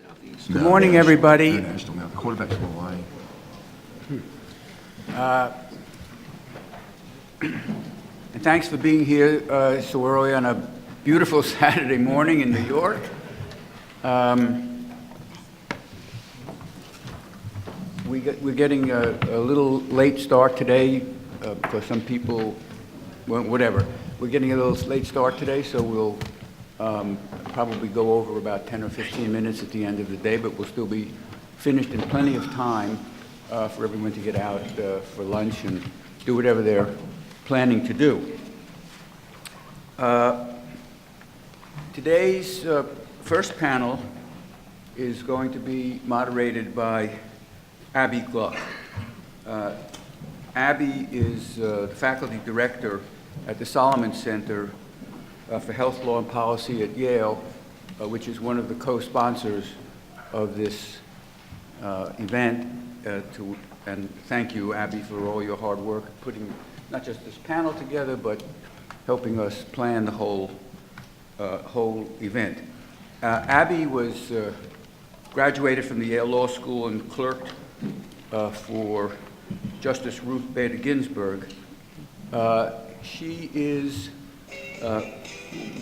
Southeast. Good morning, everybody. International now. The quarterback's from Hawaii. And thanks for being here so early on a beautiful Saturday morning in New York. We're getting a little late start today because some people, well, whatever. We're getting a little late start today, so we'll probably go over about 10 or 15 minutes at the end of the day, but we'll still be finished in plenty of time for everyone to get out for lunch and do whatever they're planning to do. Today's first panel is going to be moderated by Abby Gluck. Abby is the faculty director at the Solomon Center for Health Law and Policy at Yale, which is one of the co-sponsors of this event. And thank you, Abby, for all your hard work putting not just this panel together, but helping us plan the whole event. Abby was graduated from the Yale Law School and clerked for Justice Ruth Bader Ginsburg. She is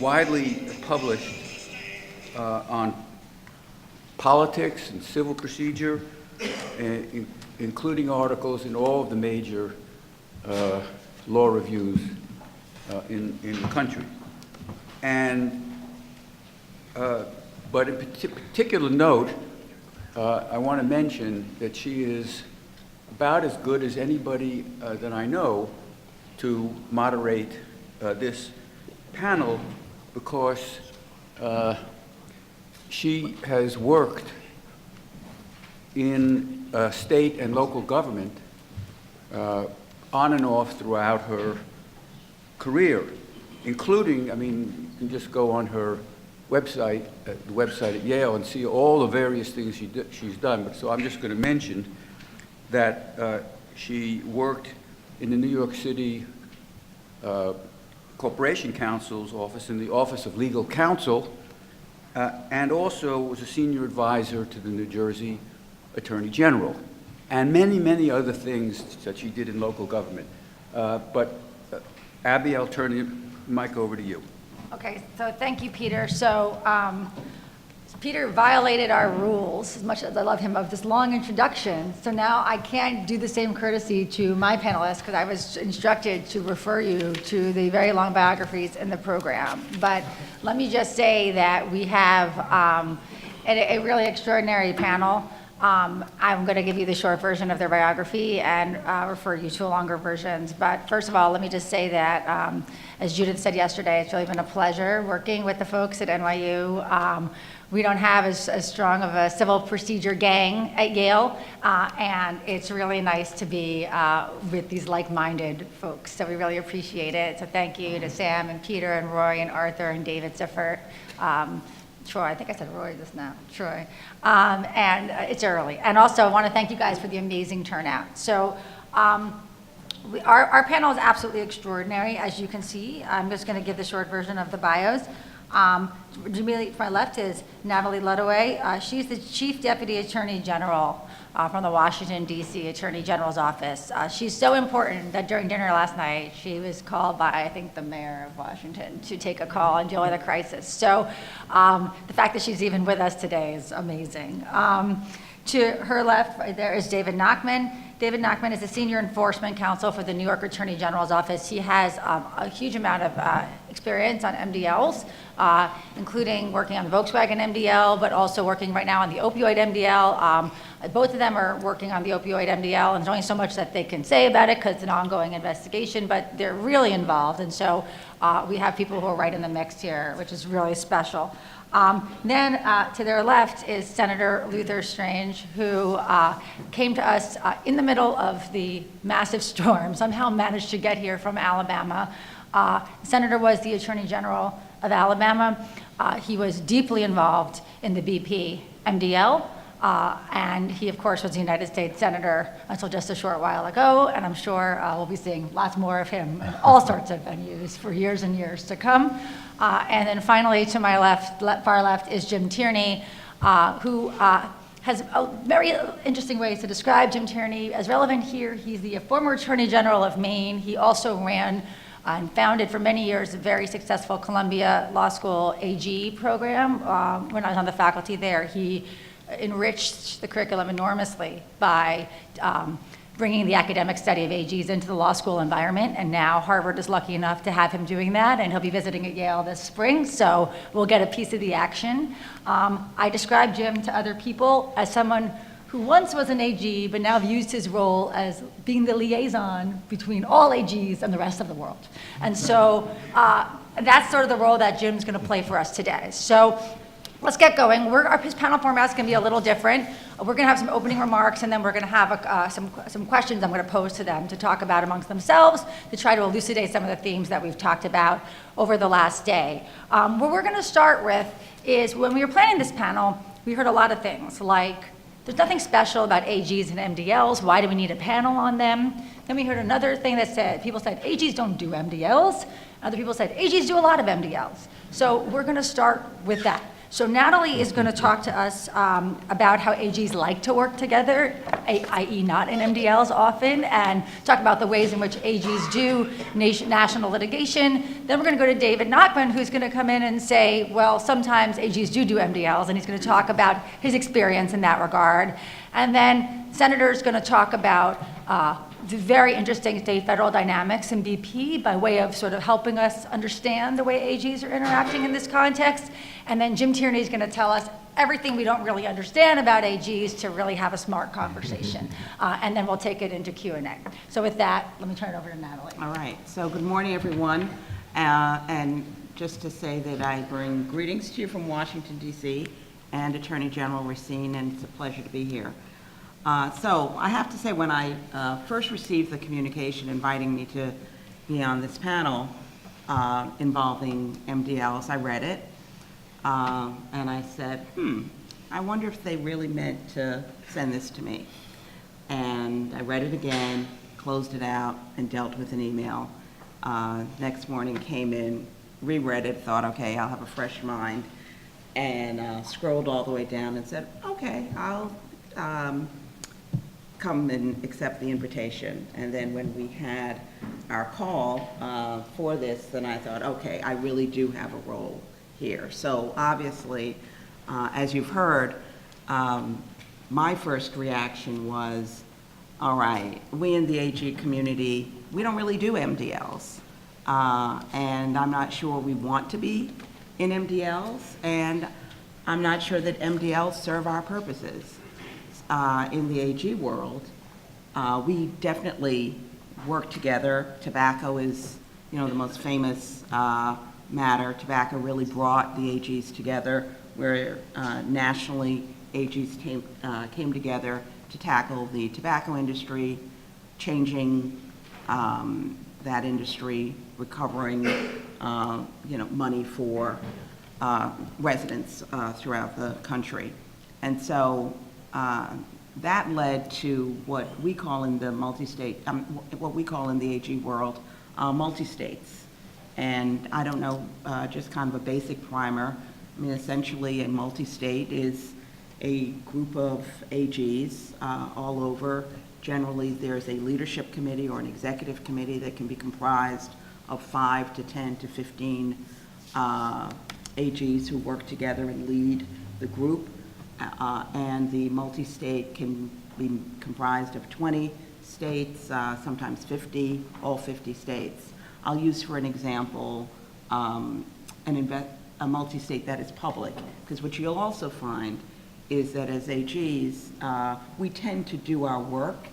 widely published on politics and civil procedure, including articles in all of the major law reviews in the country. And, but in particular note, I want to mention that she is about as good as anybody that I know to moderate this panel because she has worked in state and local government on and off throughout her career, including, I mean, you can just go on her website, the website at Yale, and see all the various things she's done. But so I'm just going to mention that she worked in the New York City Corporation Counsel's office, in the Office of Legal Counsel, and also was a senior advisor to the New Jersey Attorney General, and many, many other things that she did in local government. But Abby, I'll turn the mic over to you. Okay, so thank you, Peter. So Peter violated our rules, as much as I love him, of this long introduction. So now I can't do the same courtesy to my panelists because I was instructed to refer you to the very long biographies in the program. But let me just say that we have a really extraordinary panel. I'm going to give you the short version of their biography and refer you to longer versions. But first of all, let me just say that, as Judith said yesterday, it's really been a pleasure working with the folks at NYU. We don't have as strong of a civil procedure gang at Yale, and it's really nice to be with these like-minded folks. So we really appreciate it. So thank you to Sam and Peter and Roy and Arthur and David Ziffert. Troy, I think I said Roy just now, Troy. And it's early. And also I want to thank you guys for the amazing turnout. So our panel is absolutely extraordinary, as you can see. I'm just going to give the short version of the bios. Immediately to my left is Natalie Ludaway. She's the Chief Deputy Attorney General from the Washington, D.C. Attorney General's office. She's so important that during dinner last night, she was called by, I think, the mayor of Washington to take a call and deal with a crisis. So the fact that she's even with us today is amazing. To her left, right there is David Nachman. David Nachman is the Senior Enforcement Counsel for the New York Attorney General's office. He has a huge amount of experience on MDLs, including working on the Volkswagen MDL, but also working right now on the opioid MDL. Both of them are working on the opioid MDL, and there's only so much that they can say about it because it's an ongoing investigation, but they're really involved. And so we have people who are right in the mix here, which is really special. Then to their left is Senator Luther Strange, who came to us in the middle of the massive storm, somehow managed to get here from Alabama. The senator was the Attorney General of Alabama. He was deeply involved in the BP MDL. And he, of course, was a United States Senator until just a short while ago, and I'm sure we'll be seeing lots more of him in all sorts of venues for years and years to come. And then finally, to my left, far left, is Jim Tierney. who has very interesting ways to describe Jim Tierney as relevant here. He's the former Attorney General of Maine. He also ran and founded for many years a very successful Columbia Law School AG program. When I was on the faculty there, he enriched the curriculum enormously by bringing the academic study of AGs into the law school environment, and now Harvard is lucky enough to have him doing that, and he'll be visiting at Yale this spring, so we'll get a piece of the action. I describe Jim to other people as someone who once was an AG, but now views his role as being the liaison between all AGs and the rest of the world. And so that's sort of the role that Jim's gonna play for us today. So let's get going. His panel format is going to be a little different. We're going to have some opening remarks, and then we're going to have some questions I'm going to pose to them to talk about amongst themselves to try to elucidate some of the themes that we've talked about over the last day. What we're going to start with is when we were planning this panel, we heard a lot of things like, there's nothing special about AGs and MDLs. Why do we need a panel on them? Then we heard another thing that said, people said, AGs don't do MDLs. Other people said, AGs do a lot of MDLs. So we're going to start with that. So Natalie is going to talk to us about how AGs like to work together, i.e. not in MDLs often, and talk about the ways in which AGs do national litigation. Then we're going to go to David Nachman, who's going to come in and say, well, sometimes AGs do MDLs, and he's going to talk about his experience in that regard. And then Senator's going to talk about the very interesting state-federal dynamics in BP by way of sort of helping us understand the way AGs are interacting in this context. And then Jim Tierney is going to tell us everything we don't really understand about AGs to really have a smart conversation. And then we'll take it into Q&A. So with that, let me turn it over to Natalie. All right, so good morning, everyone. And just to say that I bring greetings to you from Washington, D.C., and Attorney General Racine, and it's a pleasure to be here. So I have to say, when I first received the communication inviting me to be on this panel involving MDLs, I read it, and I said, I wonder if they really meant to send this to me. And I read it again, closed it out, and dealt with an email. Next morning, came in, reread it, thought, okay, I'll have a fresh mind, and scrolled all the way down and said, okay, I'll come and accept the invitation. And then when we had our call for this, then I thought, okay, I really do have a role here. So obviously, as you've heard, my first reaction was, all right, we in the AG community, we don't really do MDLs. And I'm not sure we want to be in MDLs, and I'm not sure that MDLs serve our purposes. In the AG world, we definitely work together. Tobacco is, the most famous matter. Tobacco really brought the AGs together, where nationally AGs came together to tackle the tobacco industry, changing that industry, recovering, money for residents throughout the country. And so that led to what we call in the multi-state, what we call in the AG world, multi-states. And I don't know, just kind of a basic primer. I mean, essentially a multi-state is a group of AGs all over. Generally, there's a leadership committee or an executive committee that can be comprised of 5 to 10 to 15 AGs who work together and lead the group. And the multi-state can be comprised of 20 states, sometimes 50, all 50 states. I'll use for an example a multi-state that is public, because what you'll also find is that as AGs, we tend to do our work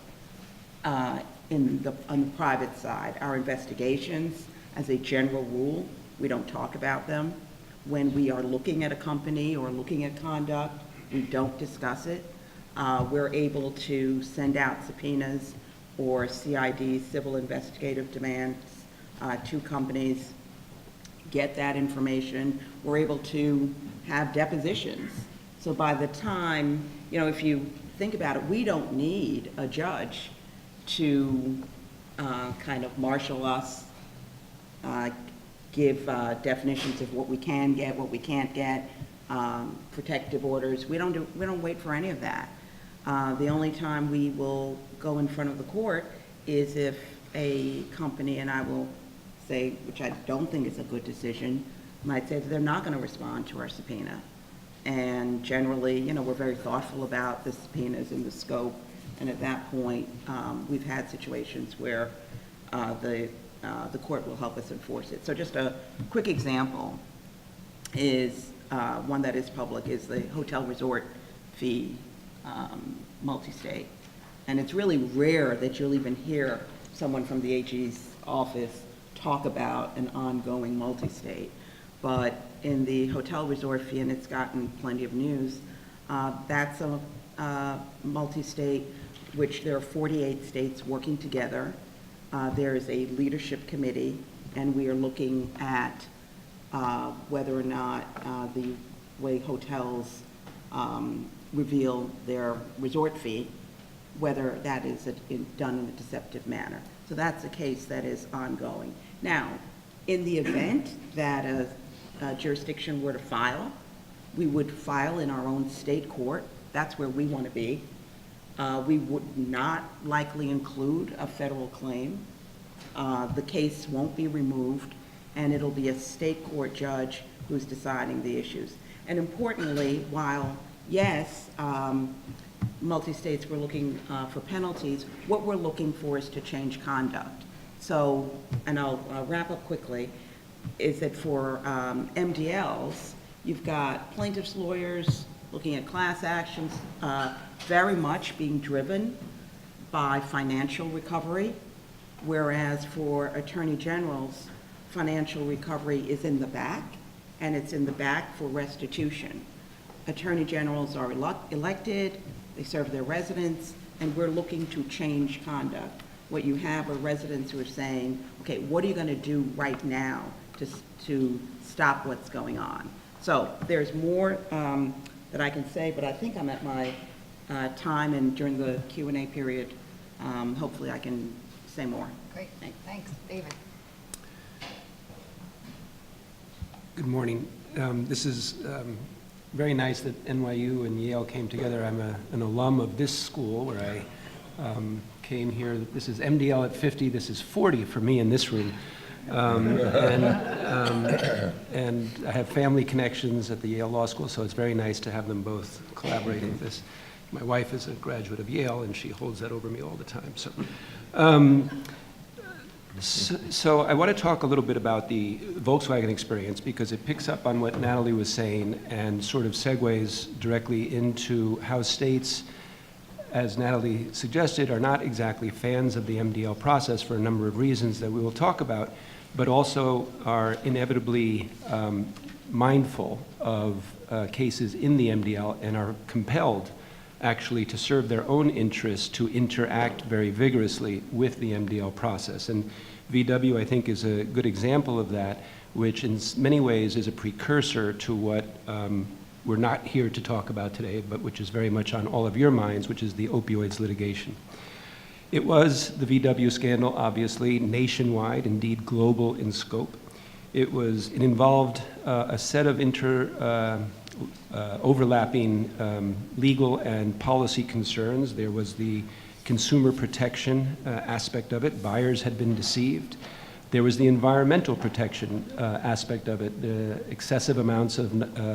on the private side. Our investigations, as a general rule, we don't talk about them. When we are looking at a company or looking at conduct, we don't discuss it. We're able to send out subpoenas or CID, civil investigative demands, to companies, get that information. We're able to have depositions. So by the time, if you think about it, we don't need a judge to kind of marshal us, give definitions of what we can get, what we can't get. protective orders. We don't wait for any of that. The only time we will go in front of the court is if a company, and I will say, which I don't think is a good decision, might say that they're not going to respond to our subpoena. And generally, you know, we're very thoughtful about the subpoenas and the scope. And at that point, we've had situations where the court will help us enforce it. So just a quick example is one that is public is the hotel resort fee multi-state. And it's really rare that you'll even hear someone from the AG's office talk about an ongoing multi-state. But in the hotel resort fee, and it's gotten plenty of news, that's a multi-state, which there are 48 states working together. There is a leadership committee, and we are looking at whether or not the way hotels reveal their resort fee, whether that is done in a deceptive manner. So that's a case that is ongoing. Now, in the event that a jurisdiction were to file, we would file in our own state court. That's where we want to be. We would not likely include a federal claim. The case won't be removed, and it'll be a state court judge who's deciding the issues. And importantly, while, yes, multi-states were looking for penalties, what we're looking for is to change conduct. So, and I'll wrap up quickly, is that for MDLs, you've got plaintiffs' lawyers looking at class actions, very much being driven by financial recovery, whereas for attorney generals, financial recovery is in the back, and it's in the back for restitution. Attorney generals are elected, they serve their residents, and we're looking to change conduct. What you have are residents who are saying, okay, what are you going to do right now to stop what's going on? So there's more that I can say, but I think I'm at my time, and during the Q&A period, hopefully I can say more. Great, thanks. David. Good morning. This is very nice that NYU and Yale came together. I'm an alum of this school where I came here. This is MDL at 50. This is 40 for me in this room. And I have family connections at the Yale Law School, so it's very nice to have them both collaborating with this. My wife is a graduate of Yale, and she holds that over me all the time. So I want to talk a little bit about the Volkswagen experience because it picks up on what Natalie was saying and sort of segues directly into how states, as Natalie suggested, are not exactly fans of the MDL process for a number of reasons that we will talk about, but also are inevitably mindful of cases in the MDL and are compelled actually to serve their own interests to interact very vigorously with the MDL process. And VW, I think, is a good example of that, which in many ways is a precursor to what we're not here to talk about today, but which is very much on all of your minds, which is the opioids litigation. It was the VW scandal, obviously, nationwide, indeed global in scope. It involved a set of overlapping legal and policy concerns. There was the consumer protection aspect of it. Buyers had been deceived. There was the environmental protection aspect of it. The excessive amounts of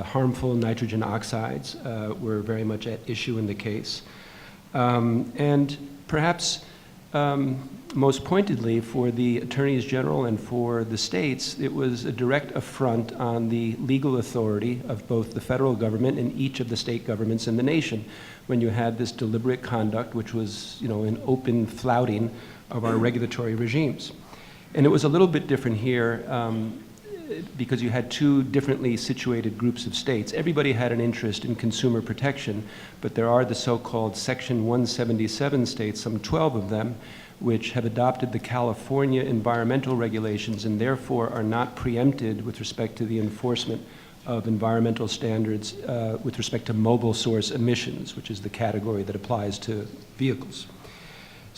harmful nitrogen oxides were very much at issue in the case. And perhaps most pointedly for the attorneys general and for the states, it was a direct affront on the legal authority of both the federal government and each of the state governments in the nation when you had this deliberate conduct, which was, you know, an open flouting of our regulatory regimes. And it was a little bit different here because you had two differently situated groups of states. Everybody had an interest in consumer protection, but there are the so-called Section 177 states, some 12 of them, which have adopted the California environmental regulations and therefore are not preempted with respect to the enforcement of environmental standards with respect to mobile source emissions, which is the category that applies to vehicles.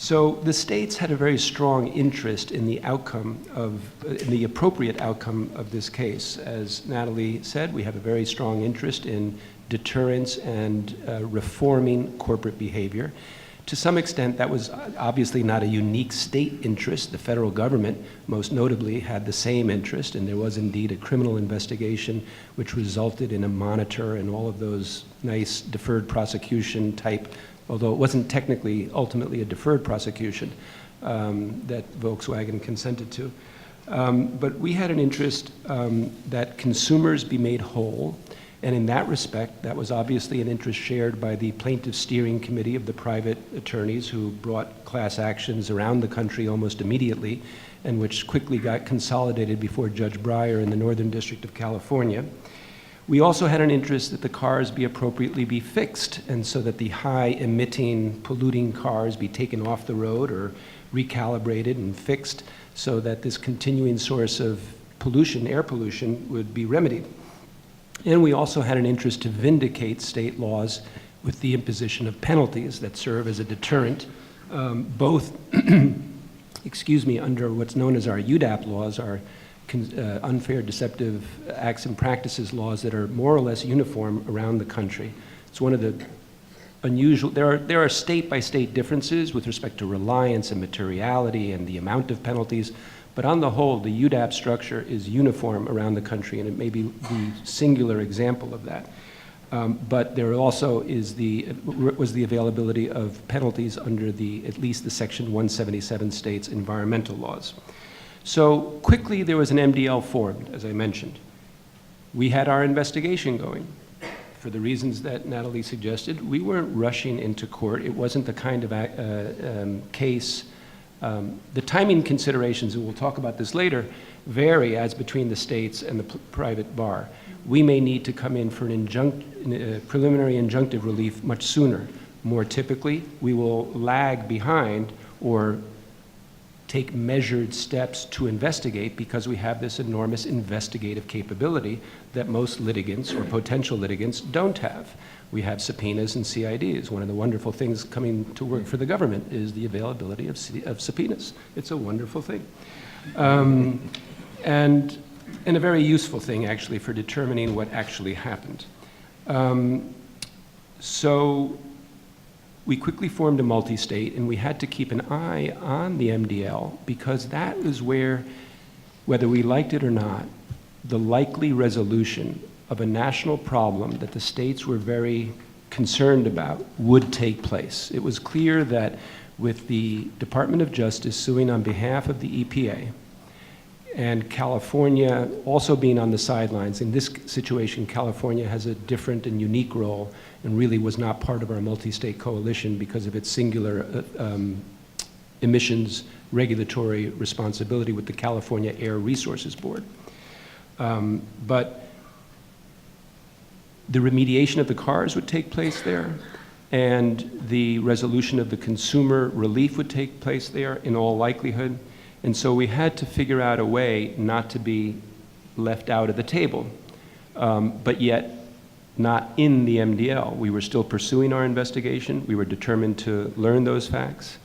So the states had a very strong interest in the outcome of, in the appropriate outcome of this case. As Natalie said, we have a very strong interest in deterrence and reforming corporate behavior. To some extent, that was obviously not a unique state interest. The federal government, most notably, had the same interest, and there was indeed a criminal investigation which resulted in a monitor and all of those nice deferred prosecution type, although it wasn't technically ultimately a deferred prosecution that Volkswagen consented to. But we had an interest that consumers be made whole. And in that respect, that was obviously an interest shared by the plaintiff steering committee of the private attorneys who brought class actions around the country almost immediately, and which quickly got consolidated before Judge Breyer in the Northern District of California. We also had an interest that the cars be appropriately be fixed, and so that the high-emitting, polluting cars be taken off the road or recalibrated and fixed so that this continuing source of pollution, air pollution, would be remedied. And we also had an interest to vindicate state laws with the imposition of penalties that serve as a deterrent, both, excuse me, under what's known as our UDAP laws, our unfair, deceptive acts and practices laws that are more or less uniform around the country. It's one of the unusual, there are state-by-state differences with respect to reliance and materiality and the amount of penalties, but on the whole, the UDAP structure is uniform around the country, and it may be the singular example of that. But there also is was the availability of penalties under at least the Section 177 states' environmental laws. So quickly there was an MDL formed, as I mentioned. We had our investigation going. For the reasons that Natalie suggested, we weren't rushing into court. It wasn't the kind of case. The timing considerations, and we'll talk about this later, vary as between the states and the private bar. We may need to come in for an preliminary injunctive relief much sooner. More typically, we will lag behind or take measured steps to investigate because we have this enormous investigative capability that most litigants or potential litigants don't have. We have subpoenas and CIDs. One of the wonderful things coming to work for the government is the availability of subpoenas. It's a wonderful thing. And a very useful thing, actually, for determining what actually happened. So we quickly formed a multi-state, and we had to keep an eye on the MDL because that was where, whether we liked it or not, the likely resolution of a national problem that the states were very concerned about would take place. It was clear that with the Department of Justice suing on behalf of the EPA and California also being on the sidelines, in this situation, California has a different and unique role and really was not part of our multi-state coalition because of its singular emissions regulatory responsibility with the California Air Resources Board. But the remediation of the cars would take place there, and the resolution of the consumer relief would take place there in all likelihood. And so we had to figure out a way not to be left out of the table, but yet not in the MDL. We were still pursuing our investigation. We were determined to learn those facts.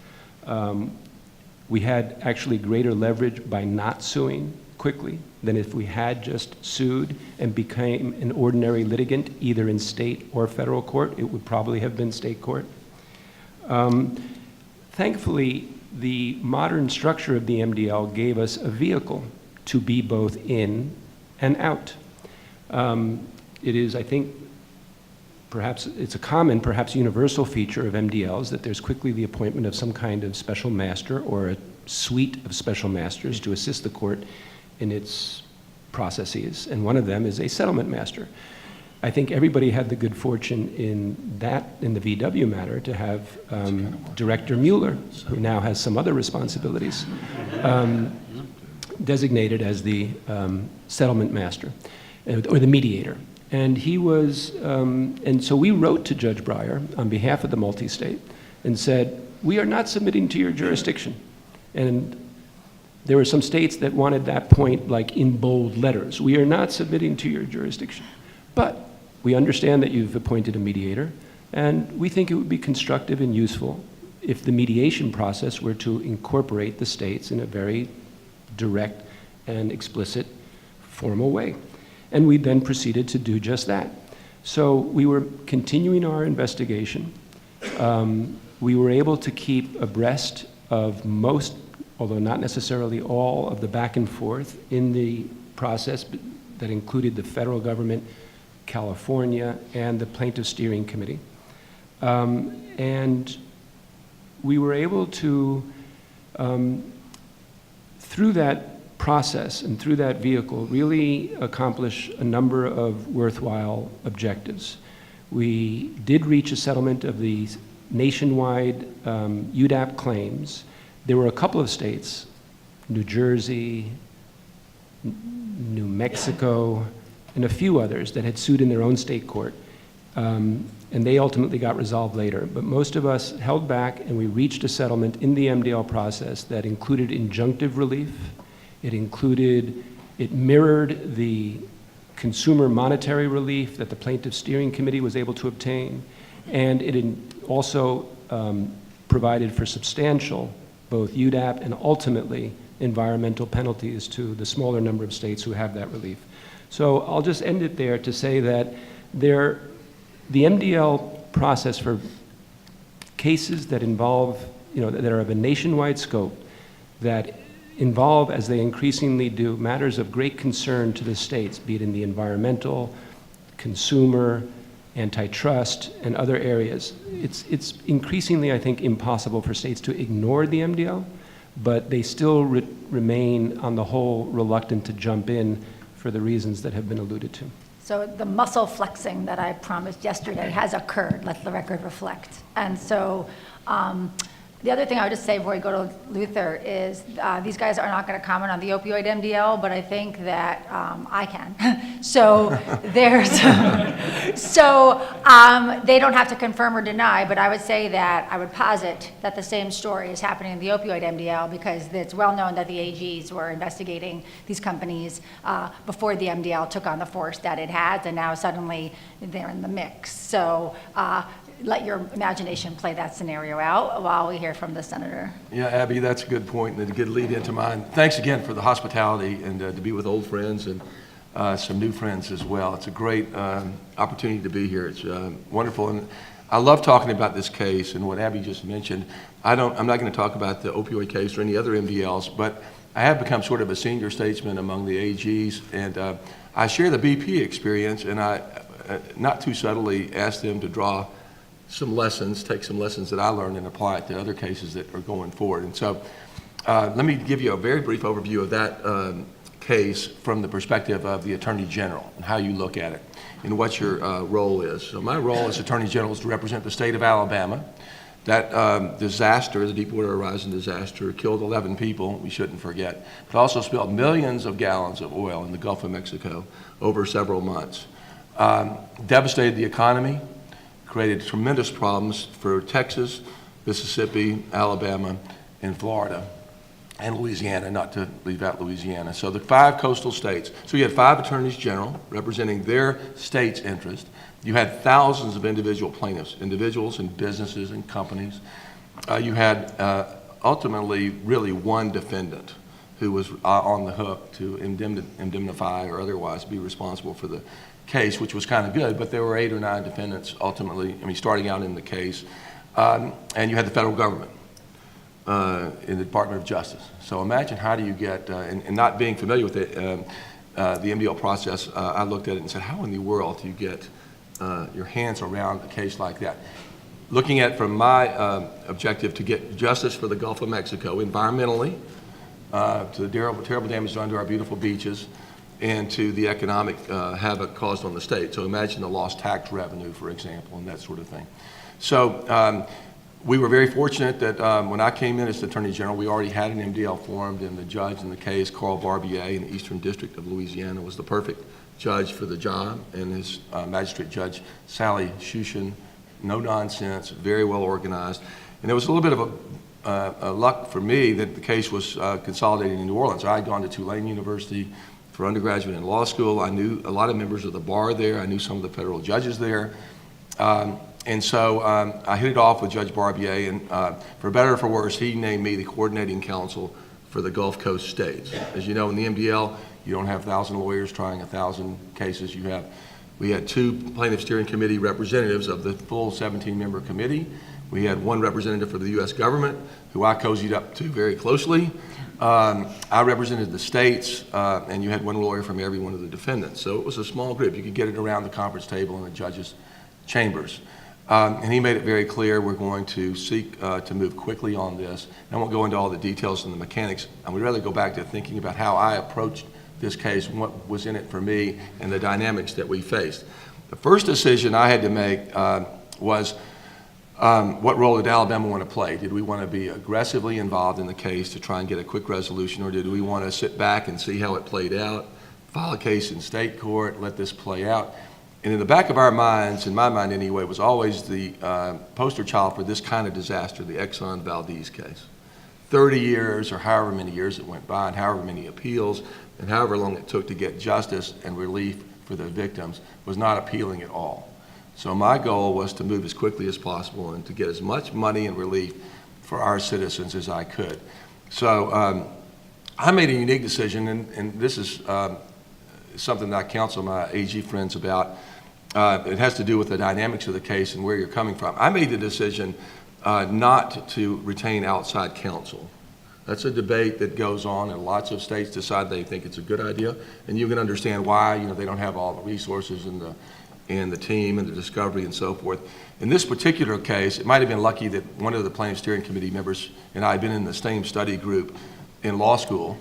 We had actually greater leverage by not suing quickly than if we had just sued and became an ordinary litigant, either in state or federal court. It would probably have been state court. Thankfully, the modern structure of the MDL gave us a vehicle to be both in and out. It is, I think, perhaps it's a common, perhaps universal feature of MDLs that there's quickly the appointment of some kind of special master or a suite of special masters to assist the court in its processes, and one of them is a settlement master. I think everybody had the good fortune in the VW matter, to have Director Mueller, who now has some other responsibilities, designated as the settlement master, or the mediator. And he was, and so we wrote to Judge Breyer on behalf of the multi-state and said, we are not submitting to your jurisdiction. And there were some states that wanted that point like in bold letters. We are not submitting to your jurisdiction. But we understand that you've appointed a mediator, and we think it would be constructive and useful if the mediation process were to incorporate the states in a very direct and explicit formal way. And we then proceeded to do just that. So we were continuing our investigation. We were able to keep abreast of most, although not necessarily all, of the back and forth in the process that included the federal government, California, and the Plaintiff Steering Committee. And we were able to, through that process and through that vehicle, really accomplish a number of worthwhile objectives. We did reach a settlement of the nationwide UDAP claims. There were a couple of states, New Jersey, New Mexico, and a few others that had sued in their own state court. And they ultimately got resolved later. But most of us held back, and we reached a settlement in the MDL process that included injunctive relief. It mirrored the consumer monetary relief that the Plaintiff Steering Committee was able to obtain, and it also provided for substantial, both UDAP and ultimately environmental penalties to the smaller number of states who have that relief. So I'll just end it there to say that the MDL process for cases that involve, that are of a nationwide scope, that involve, as they increasingly do, matters of great concern to the states, be it in the environmental, consumer, antitrust, and other areas. It's increasingly, I think, impossible for states to ignore the MDL, but they still remain, on the whole, reluctant to jump in for the reasons that have been alluded to. So the muscle flexing that I promised yesterday has occurred, let the record reflect. And so the other thing I would just say before we go to Luther is these guys are not going to comment on the opioid MDL, but I think that I can. So they don't have to confirm or deny, but I would say that I would posit that the same story is happening in the opioid MDL, because it's well known that the AGs were investigating these companies before the MDL took on the force that it has, and now suddenly they're in the mix. So let your imagination play that scenario out while we hear from the senator. Yeah, Abby, that's a good point, and a good lead into mine. Thanks again for the hospitality and to be with old friends and some new friends as well. It's a great opportunity to be here. It's wonderful, and I love talking about this case and what Abby just mentioned. I'm not going to talk about the opioid case or any other MDLs, but I have become sort of a senior statesman among the AGs, and I share the BP experience, and I, not too subtly, asked them to draw some lessons, take some lessons that I learned and apply it to other cases that are going forward. And so let me give you a very brief overview of that case from the perspective of the Attorney General and how you look at it and what your role is. So my role as Attorney General is to represent the state of Alabama. That disaster, the Deepwater Horizon disaster, killed 11 people, we shouldn't forget, but also spilled millions of gallons of oil in the Gulf of Mexico over several months. Devastated the economy, created tremendous problems for Texas, Mississippi, Alabama, and Florida, and Louisiana, not to leave out Louisiana. So the 5 coastal states. So you had 5 attorneys general representing their state's interest. You had thousands of individual plaintiffs, individuals and businesses and companies. You had ultimately really one defendant who was on the hook to indemnify or otherwise be responsible for the case, which was kind of good, but there were 8 or 9 defendants ultimately, starting out in the case. And you had the federal government in the Department of Justice. So imagine how do you get, and not being familiar with it, the MDL process, I looked at it and said, how in the world do you get your hands around a case like that? Looking at from my objective to get justice for the Gulf of Mexico environmentally, to the terrible damage done to our beautiful beaches, and to the economic havoc caused on the state. So imagine the lost tax revenue, for example, and that sort of thing. So we were very fortunate that when I came in as the Attorney General, we already had an MDL formed, and the judge in the case, Carl Barbier in the Eastern District of Louisiana, was the perfect judge for the job, and his magistrate judge, Sally Shushin, no nonsense, very well organized. And there was a little bit of a luck for me that the case was consolidated in New Orleans. I had gone to Tulane University for undergraduate and law school. I knew a lot of members of the bar there. I knew some of the federal judges there. And so I hit it off with Judge Barbier, and for better or for worse, he named me the coordinating counsel for the Gulf Coast states. As you know, in the MDL, you don't have 1,000 lawyers trying 1,000 cases. We had 2 plaintiff steering committee representatives of the full 17-member committee. We had 1 representative for the U.S. government, who I cozied up to very closely. I represented the states, and you had 1 lawyer from every one of the defendants. So it was a small group. You could get it around the conference table in the judges' chambers. And he made it very clear we're going to seek to move quickly on this. And I won't go into all the details and the mechanics. I would rather go back to thinking about how I approached this case and what was in it for me and the dynamics that we faced. The first decision I had to make was what role did Alabama want to play? Did we want to be aggressively involved in the case to try and get a quick resolution, or did we want to sit back and see how it played out, file a case in state court, let this play out? And in the back of our minds, in my mind anyway, was always the poster child for this kind of disaster, the Exxon Valdez case. 30 years or however many years it went by, and however many appeals, and however long it took to get justice and relief for the victims was not appealing at all. So my goal was to move as quickly as possible and to get as much money and relief for our citizens as I could. So I made a unique decision, and this is something that I counsel my AG friends about. It has to do with the dynamics of the case and where you're coming from. I made the decision not to retain outside counsel. That's a debate that goes on, and lots of states decide they think it's a good idea, and you can understand why. You know, they don't have all the resources and the team and the discovery and so forth. In this particular case, it might have been lucky that one of the plaintiff steering committee members and I had been in the same study group in law school,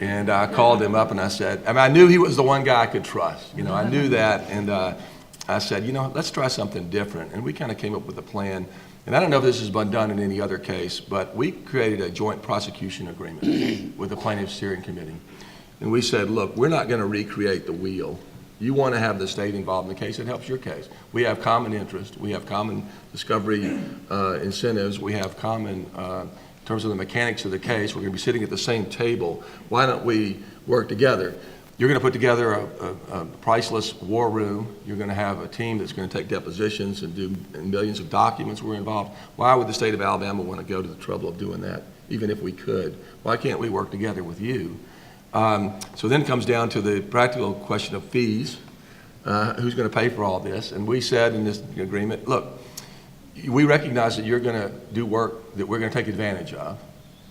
and I called him up and I said, I mean, I knew he was the one guy I could trust. You know, I knew that, and I said, you know, let's try something different. And we kind of came up with a plan. And I don't know if this has been done in any other case, but we created a joint prosecution agreement with the plaintiff steering committee. And we said, look, we're not going to recreate the wheel. You want to have the state involved in the case, it helps your case. We have common interest. We have common discovery incentives. We have common, in terms of the mechanics of the case, we're going to be sitting at the same table. Why don't we work together? You're going to put together a priceless war room. You're going to have a team that's going to take depositions and do millions of documents were involved. Why would the state of Alabama want to go to the trouble of doing that, even if we could? Why can't we work together with you? So then it comes down to the practical question of fees. Who's going to pay for all this? And we said in this agreement, look, we recognize that you're going to do work that we're going to take advantage of.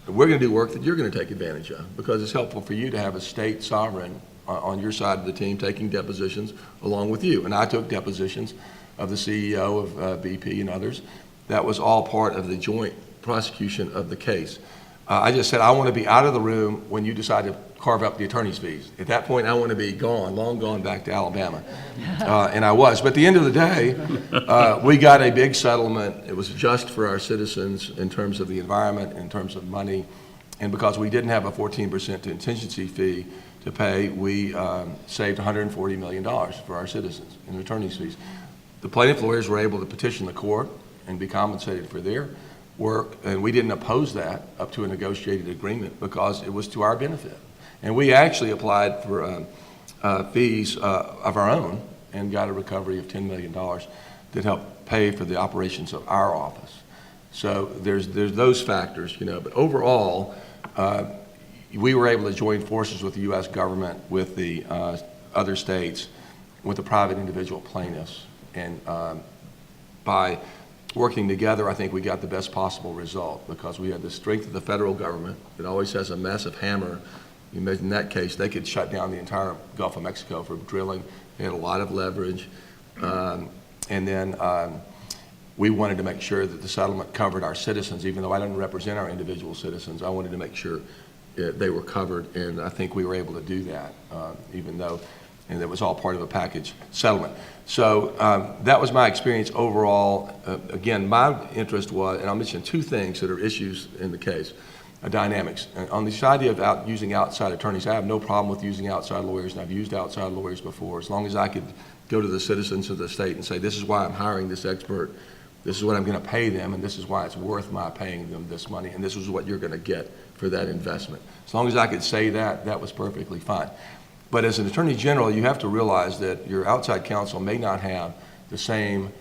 We're going to do work that you're going to take advantage of because it's helpful for you to have a state sovereign on your side of the team taking depositions along with you. And I took depositions of the CEO of BP and others. That was all part of the joint prosecution of the case. I just said, I want to be out of the room when you decide to carve up the attorney's fees. At that point, I want to be gone, long gone back to Alabama. And I was. But at the end of the day, we got a big settlement. It was just for our citizens in terms of the environment, in terms of money. And because we didn't have a 14% contingency fee to pay, we saved $140 million for our citizens in attorney's fees. The plaintiff lawyers were able to petition the court and be compensated for their work, and we didn't oppose that up to a negotiated agreement because it was to our benefit. And we actually applied for fees of our own and got a recovery of $10 million that helped pay for the operations of our office. So there's those factors, you know, but overall, we were able to join forces with the U.S. government, with the other states, with the private individual plaintiffs, and by working together, I think we got the best possible result because we had the strength of the federal government. It always has a massive hammer. You imagine in that case, they could shut down the entire Gulf of Mexico for drilling. They had a lot of leverage. And then we wanted to make sure that the settlement covered our citizens, even though I didn't represent our individual citizens. I wanted to make sure they were covered, and I think we were able to do that, even though, and it was all part of a package settlement. So that was my experience overall. Again, my interest was, and I'll mention two things that are issues in the case, dynamics. And on this idea of using outside attorneys, I have no problem with using outside lawyers, and I've used outside lawyers before, as long as I could go to the citizens of the state and say, this is why I'm hiring this expert, this is what I'm going to pay them, and this is why it's worth my paying them this money, and this is what you're going to get for that investment. As long as I could say that, that was perfectly fine. But as an attorney general, you have to realize that your outside counsel may not have the same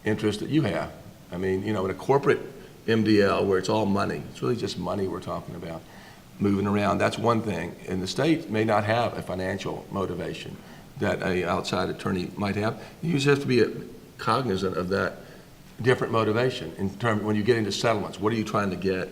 interest that you have. I mean, you know, in a corporate MDL where it's all money, it's really just money we're talking about, moving around, that's one thing. And the state may not have a financial motivation that a outside attorney might have. You just have to be cognizant of that different motivation in terms, when you get into settlements, what are you trying to get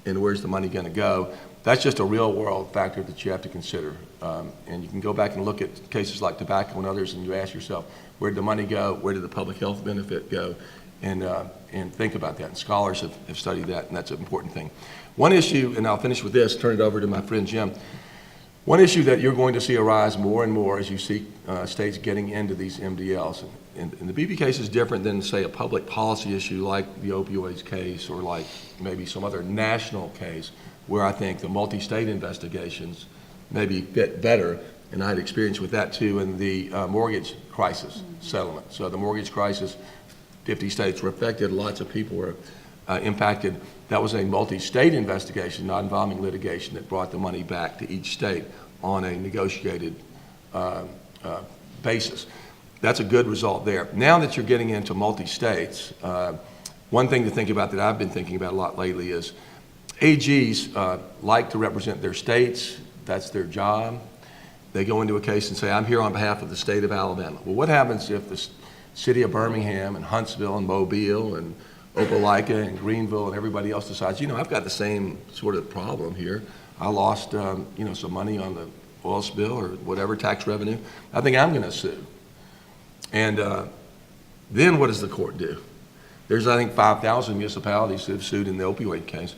and where's the money going to go? That's just a real world factor that you have to consider. And you can go back and look at cases like tobacco and others and you ask yourself, where did the money go? Where did the public health benefit go? And think about that. And scholars have studied that, and that's an important thing. One issue, and I'll finish with this, turn it over to my friend Jim. One issue that you're going to see arise more and more as you see states getting into these MDLs, and the BP case is different than, say, a public policy issue like the opioids case or like maybe some other national case where I think the multi-state investigations maybe fit better, and I had experience with that too in the mortgage crisis settlement. So the mortgage crisis, 50 states were affected, lots of people were impacted. That was a multi-state investigation, not involving litigation, that brought the money back to each state on a negotiated basis. That's a good result there. Now that you're getting into multi-states, one thing to think about that I've been thinking about a lot lately is AGs like to represent their states. That's their job. They go into a case and say, I'm here on behalf of the state of Alabama. Well, what happens if the city of Birmingham and Huntsville and Mobile and Opelika and Greenville and everybody else decides, you know, I've got the same sort of problem here. I lost, you know, some money on the oil spill or whatever, tax revenue. I think I'm going to sue. And then what does the court do? There's, I think, 5,000 municipalities that have sued in the opioid case.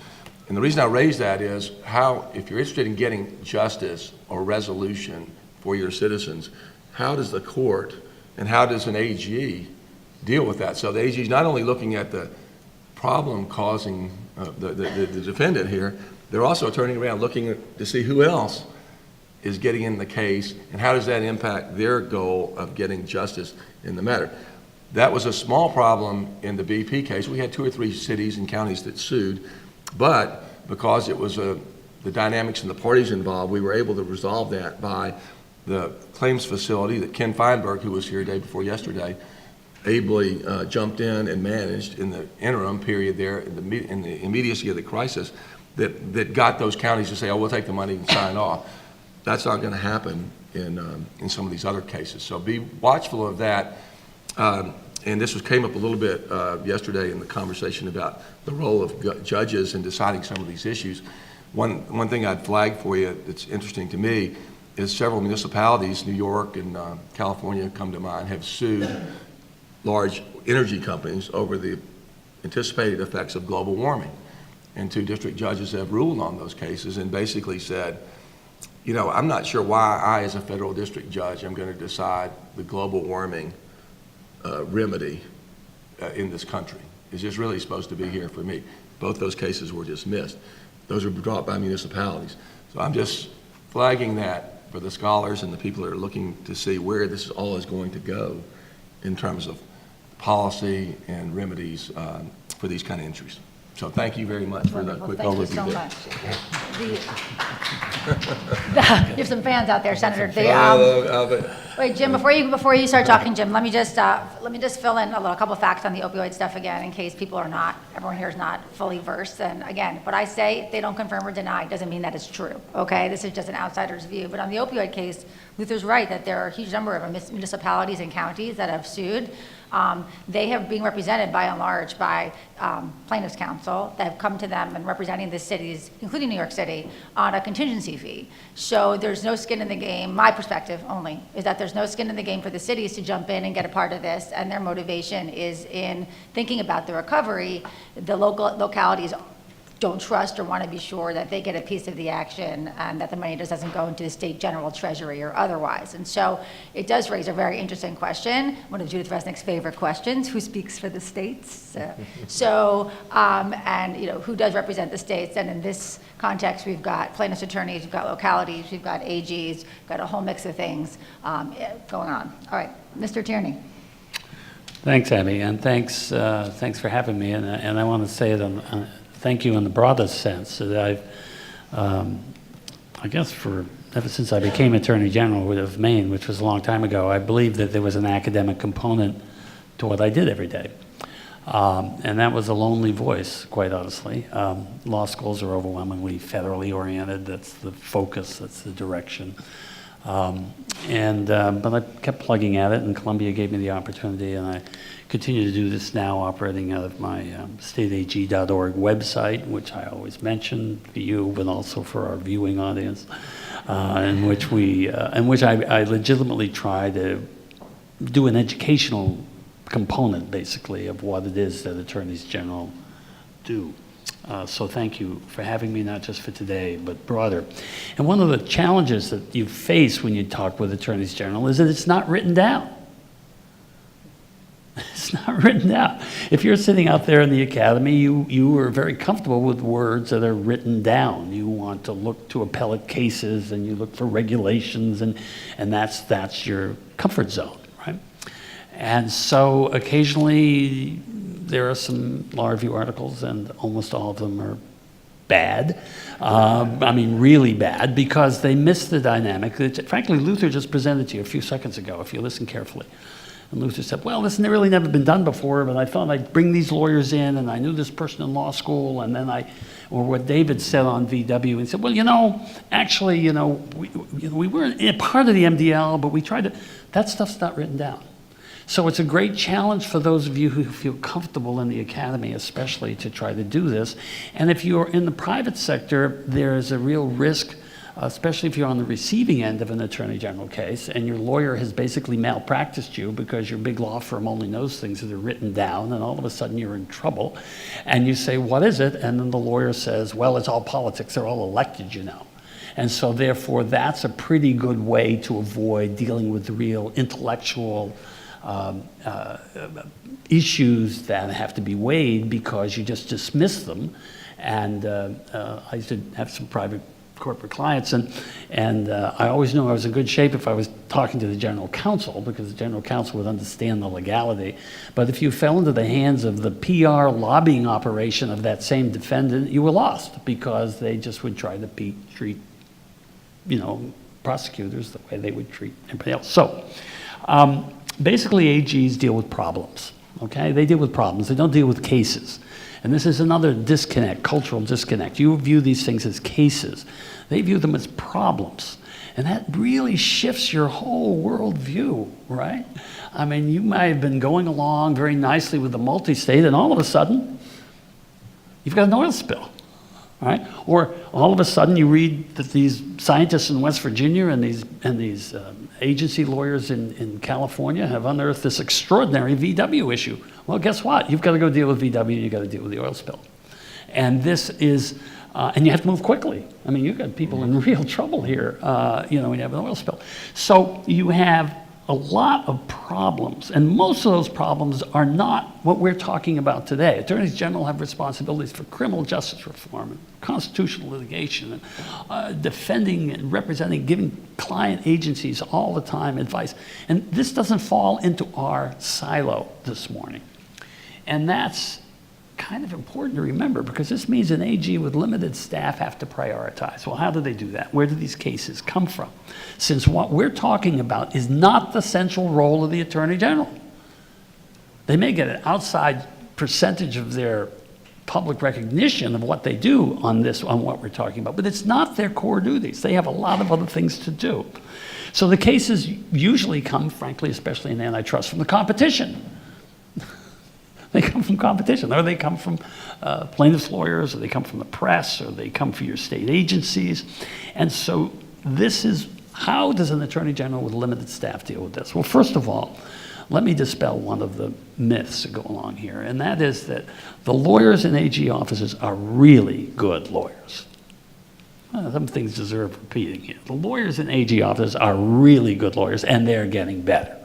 And the reason I raise that is how, if you're interested in getting justice or resolution for your citizens, how does the court and how does an AG deal with that? So the AG is not only looking at the problem causing the defendant here, they're also turning around looking to see who else is getting in the case and how does that impact their goal of getting justice in the matter. That was a small problem in the BP case. We had 2 or 3 cities and counties that sued, but because it was the dynamics and the parties involved, we were able to resolve that by the claims facility that Ken Feinberg, who was here day before yesterday, ably jumped in and managed in the interim period there, in the immediacy of the crisis, that got those counties to say, oh, we'll take the money and sign off. That's not going to happen in some of these other cases. So be watchful of that. And this came up a little bit yesterday in the conversation about the role of judges in deciding some of these issues. One thing I'd flag for you that's interesting to me is several municipalities, New York and California come to mind, have sued large energy companies over the anticipated effects of global warming. And 2 district judges have ruled on those cases and basically said, you know, I'm not sure why I, as a federal district judge, am going to decide the global warming remedy in this country. It's just really supposed to be here for me. Both those cases were dismissed. Those were brought by municipalities. So I'm just flagging that for the scholars and the people that are looking to see where this all is going to go in terms of policy and remedies for these kind of injuries. So thank you very much for the quick overview. Thank you so much. There's some fans out there, Senator. Wait, Jim, before you start talking, Jim, let me just fill in a couple facts on the opioid stuff again, in case everyone here is not fully versed. And again, what I say, if they don't confirm or deny, doesn't mean that it's true. Okay, this is just an outsider's view. But on the opioid case, Luther's right that there are a huge number of municipalities and counties that have sued. They have been represented by and large by plaintiffs' counsel that have come to them and representing the cities, including New York City, on a contingency fee. So there's no skin in the game. My perspective only is that there's no skin in the game for the cities to jump in and get a part of this, and their motivation is in thinking about the recovery. The localities don't trust or want to be sure that they get a piece of the action and that the money just doesn't go into the state general treasury or otherwise. And so it does raise a very interesting question, one of Judith Resnick's favorite questions, who speaks for the states? And you know, who does represent the states? And in this context, we've got plaintiffs' attorneys, we've got localities, we've got AGs, we've got a whole mix of things going on. All right, Mr. Tierney. Thanks, Abby, and thanks for having me. And I want to say it thank you in the broadest sense that I've, I guess ever since I became Attorney General of Maine, which was a long time ago, I believed that there was an academic component to what I did every day. And that was a lonely voice, quite honestly. Law schools are overwhelmingly federally oriented. That's the focus, that's the direction. But I kept plugging at it, and Columbia gave me the opportunity, and I continue to do this now, operating out of my stateag.org website, which I always mention for you, but also for our viewing audience, in which I legitimately try to do an educational component, basically, of what it is that attorneys general do. So thank you for having me, not just for today, but broader. And one of the challenges that you face when you talk with attorneys general is that it's not written down. It's not written down. If you're sitting out there in the academy, you are very comfortable with words that are written down. You want to look to appellate cases, and you look for regulations, and that's your comfort zone, right? And so occasionally there are some law review articles, and almost all of them are bad. I mean, really bad, because they miss the dynamic that, frankly, Luther just presented to you a few seconds ago, if you listen carefully. And Luther said, well, this has really never been done before, but I thought I'd bring these lawyers in, and I knew this person in law school, and then or what David said on VW, and said, well, actually, we weren't a part of the MDL, but we tried to, that stuff's not written down. So it's a great challenge for those of you who feel comfortable in the academy, especially, to try to do this. And if you're in the private sector, there is a real risk, especially if you're on the receiving end of an attorney general case and your lawyer has basically malpracticed you because your big law firm only knows things that are written down, and all of a sudden you're in trouble. And you say, what is it? And then the lawyer says, well, it's all politics. They're all elected, And so therefore, that's a pretty good way to avoid dealing with the real intellectual issues that have to be weighed, because you just dismiss them. And I used to have some private corporate clients, and I always knew I was in good shape if I was talking to the general counsel, because the general counsel would understand the legality. But if you fell into the hands of the PR lobbying operation of that same defendant, you were lost, because they just would try to treat, prosecutors the way they would treat everybody else. So, basically, AGs deal with problems, okay? They deal with problems. They don't deal with cases. And this is another disconnect, cultural disconnect. You view these things as cases. They view them as problems. And that really shifts your whole worldview, right? I mean, you might have been going along very nicely with the multi-state, and all of a sudden, you've got an oil spill. Right? Or all of a sudden you read that these scientists in West Virginia and these agency lawyers in California have unearthed this extraordinary VW issue. Well, guess what? You've got to go deal with VW, and you've got to deal with the oil spill. And this is, and you have to move quickly. I mean, you've got people in real trouble here, when you have an oil spill. So you have a lot of problems, and most of those problems are not what we're talking about today. Attorneys general have responsibilities for criminal justice reform and constitutional litigation, and defending and representing, giving client agencies all the time advice. And this doesn't fall into our silo this morning. And that's kind of important to remember, because this means an AG with limited staff have to prioritize. Well, how do they do that? Where do these cases come from? Since what we're talking about is not the central role of the Attorney General. They may get an outside percentage of their public recognition of what they do on what we're talking about, but it's not their core duties. They have a lot of other things to do. So the cases usually come, frankly, especially in antitrust, from the competition. They come from competition, or they come from plaintiffs' lawyers, or they come from the press, or they come from your state agencies. And so this is, how does an attorney general with limited staff deal with this? Well, first of all, let me dispel one of the myths that go along here, and that is that the lawyers in AG offices are really good lawyers. Some things deserve repeating here. The lawyers in AG offices are really good lawyers, and they're getting better.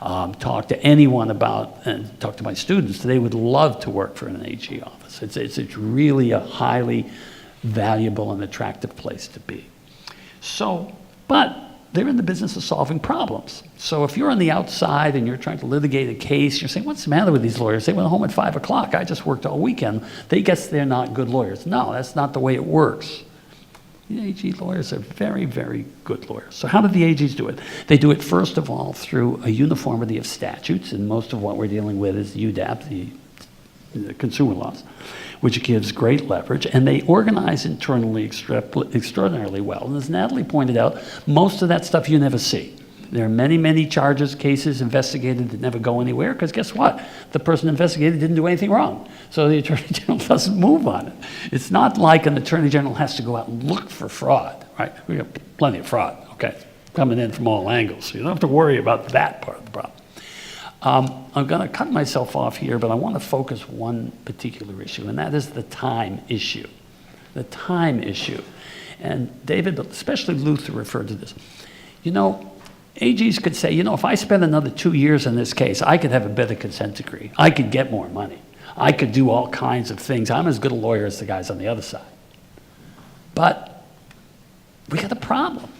Talk to anyone about, and talk to my students, they would love to work for an AG office. It's really a highly valuable and attractive place to be. So, but they're in the business of solving problems. So if you're on the outside and you're trying to litigate a case, you're saying, what's the matter with these lawyers? They went home at 5 o'clock. I just worked all weekend. They guess they're not good lawyers. No, that's not the way it works. The AG lawyers are very, very good lawyers. So how do the AGs do it? They do it, first of all, through a uniformity of statutes, and most of what we're dealing with is UDAP, the the consumer laws, which gives great leverage, and they organize internally extraordinarily well. And as Natalie pointed out, most of that stuff you never see. There are many, many charges, cases investigated that never go anywhere, because guess what? The person investigated didn't do anything wrong. So the Attorney General doesn't move on it. It's not like an Attorney General has to go out and look for fraud, right? We got plenty of fraud, okay, coming in from all angles. So you don't have to worry about that part of the problem. I'm going to cut myself off here, but I want to focus one particular issue, and that is the time issue. The time issue. And David, but especially Luther, referred to this. You know, AGs could say, you know, if I spend another 2 years in this case, I could have a better consent decree. I could get more money. I could do all kinds of things. I'm as good a lawyer as the guys on the other side. But we got a problem.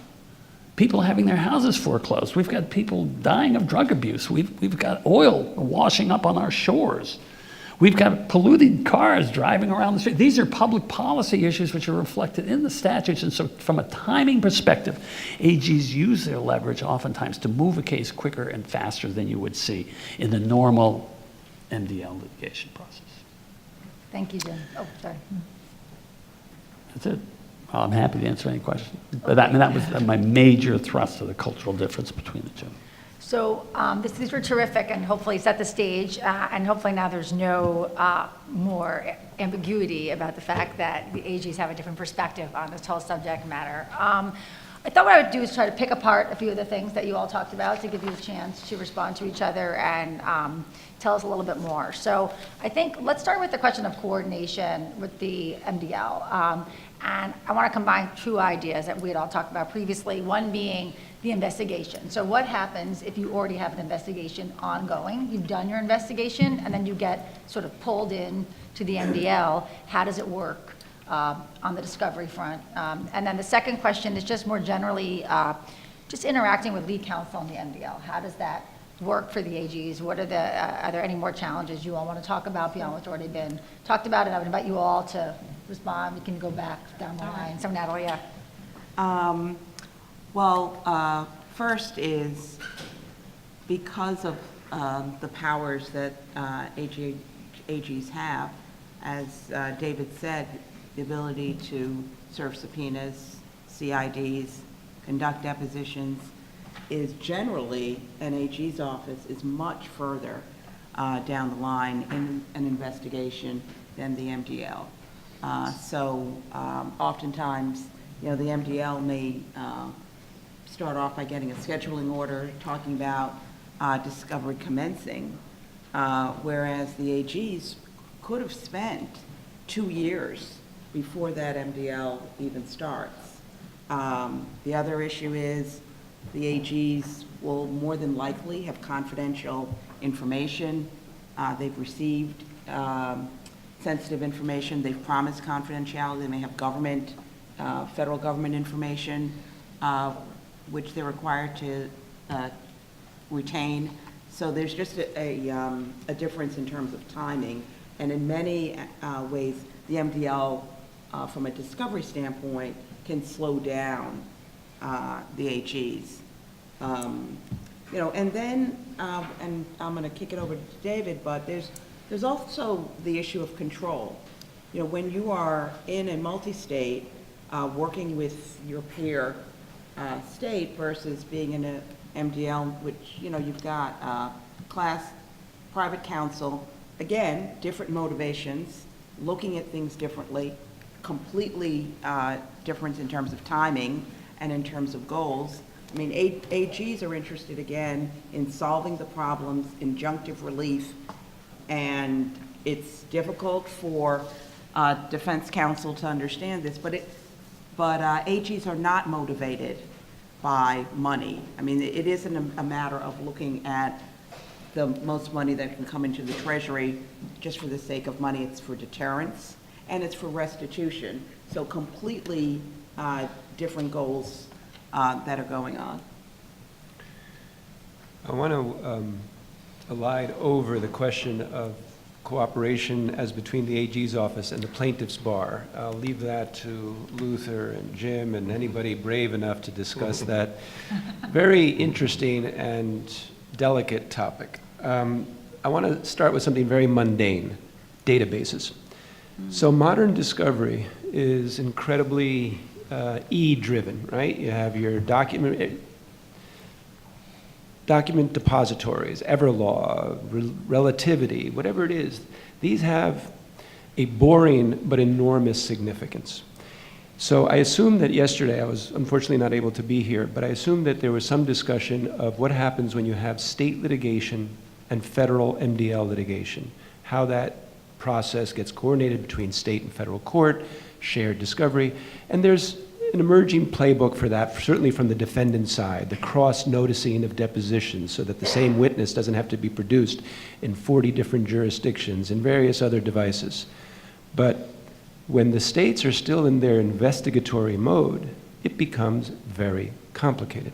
People having their houses foreclosed. We've got people dying of drug abuse. We've got oil washing up on our shores. We've got polluted cars driving around the street. These are public policy issues which are reflected in the statutes. And so from a timing perspective, AGs use their leverage oftentimes to move a case quicker and faster than you would see in the normal MDL litigation process. Thank you, Jim. Oh, sorry. That's it. I'm happy to answer any questions. But that was my major thrust of the cultural difference between the two. So these were terrific, and hopefully set the stage, and hopefully now there's no more ambiguity about the fact that the AGs have a different perspective on this whole subject matter. I thought what I would do is try to pick apart a few of the things that you all talked about to give you a chance to respond to each other and tell us a little bit more. So I think let's start with the question of coordination with the MDL. And I want to combine two ideas that we had all talked about previously, one being the investigation. So what happens if you already have an investigation ongoing? You've done your investigation, and then you get sort of pulled in to the MDL. How does it work on the discovery front? And then the second question is just more generally, just interacting with lead counsel on the MDL. How does that work for the AGs? What are are there any more challenges you all want to talk about beyond what's already been talked about? And I would invite you all to respond. We can go back down the line. So Natalie, yeah. First is because of the powers that AGs have, as David said, the ability to serve subpoenas, CIDs, conduct depositions, is generally, an AG's office is much further down the line in an investigation than the MDL. Oftentimes, you know, the MDL may start off by getting a scheduling order talking about discovery commencing, whereas the AGs could have spent 2 years before that MDL even starts. The other issue is the AGs will more than likely have confidential information. They've received sensitive information. They've promised confidentiality. They may have government, federal government information, which they're required to retain. So there's just a difference in terms of timing. And in many ways, the MDL, from a discovery standpoint, can slow down the AGs. You know, and then, and I'm going to kick it over to David, but there's also the issue of control. You know, when you are in a multi-state, working with your peer state versus being in a MDL, which, you know, you've got class, private counsel, again, different motivations, looking at things differently, completely different in terms of timing and in terms of goals. I mean, AGs are interested, again, in solving the problems, injunctive relief, and it's difficult for defense counsel to understand this, but AGs are not motivated by money. I mean, it isn't a matter of looking at the most money that can come into the Treasury just for the sake of money. It's for deterrence, and it's for restitution. So completely different goals that are going on. I want to elide over the question of cooperation as between the AG's office and the plaintiff's bar. I'll leave that to Luther and Jim and anybody brave enough to discuss that very interesting and delicate topic. I want to start with something very mundane. databases. So modern discovery is incredibly E-driven, right? You have your document depositories, Everlaw, relativity, whatever it is. These have a boring but enormous significance. So I assume that yesterday, I was unfortunately not able to be here, but I assume that there was some discussion of what happens when you have state litigation and federal MDL litigation, how that process gets coordinated between state and federal court, shared discovery, and there's an emerging playbook for that, certainly from the defendant side, the cross-noticing of depositions so that the same witness doesn't have to be produced in 40 different jurisdictions and various other devices. But when the states are still in their investigatory mode, it becomes very complicated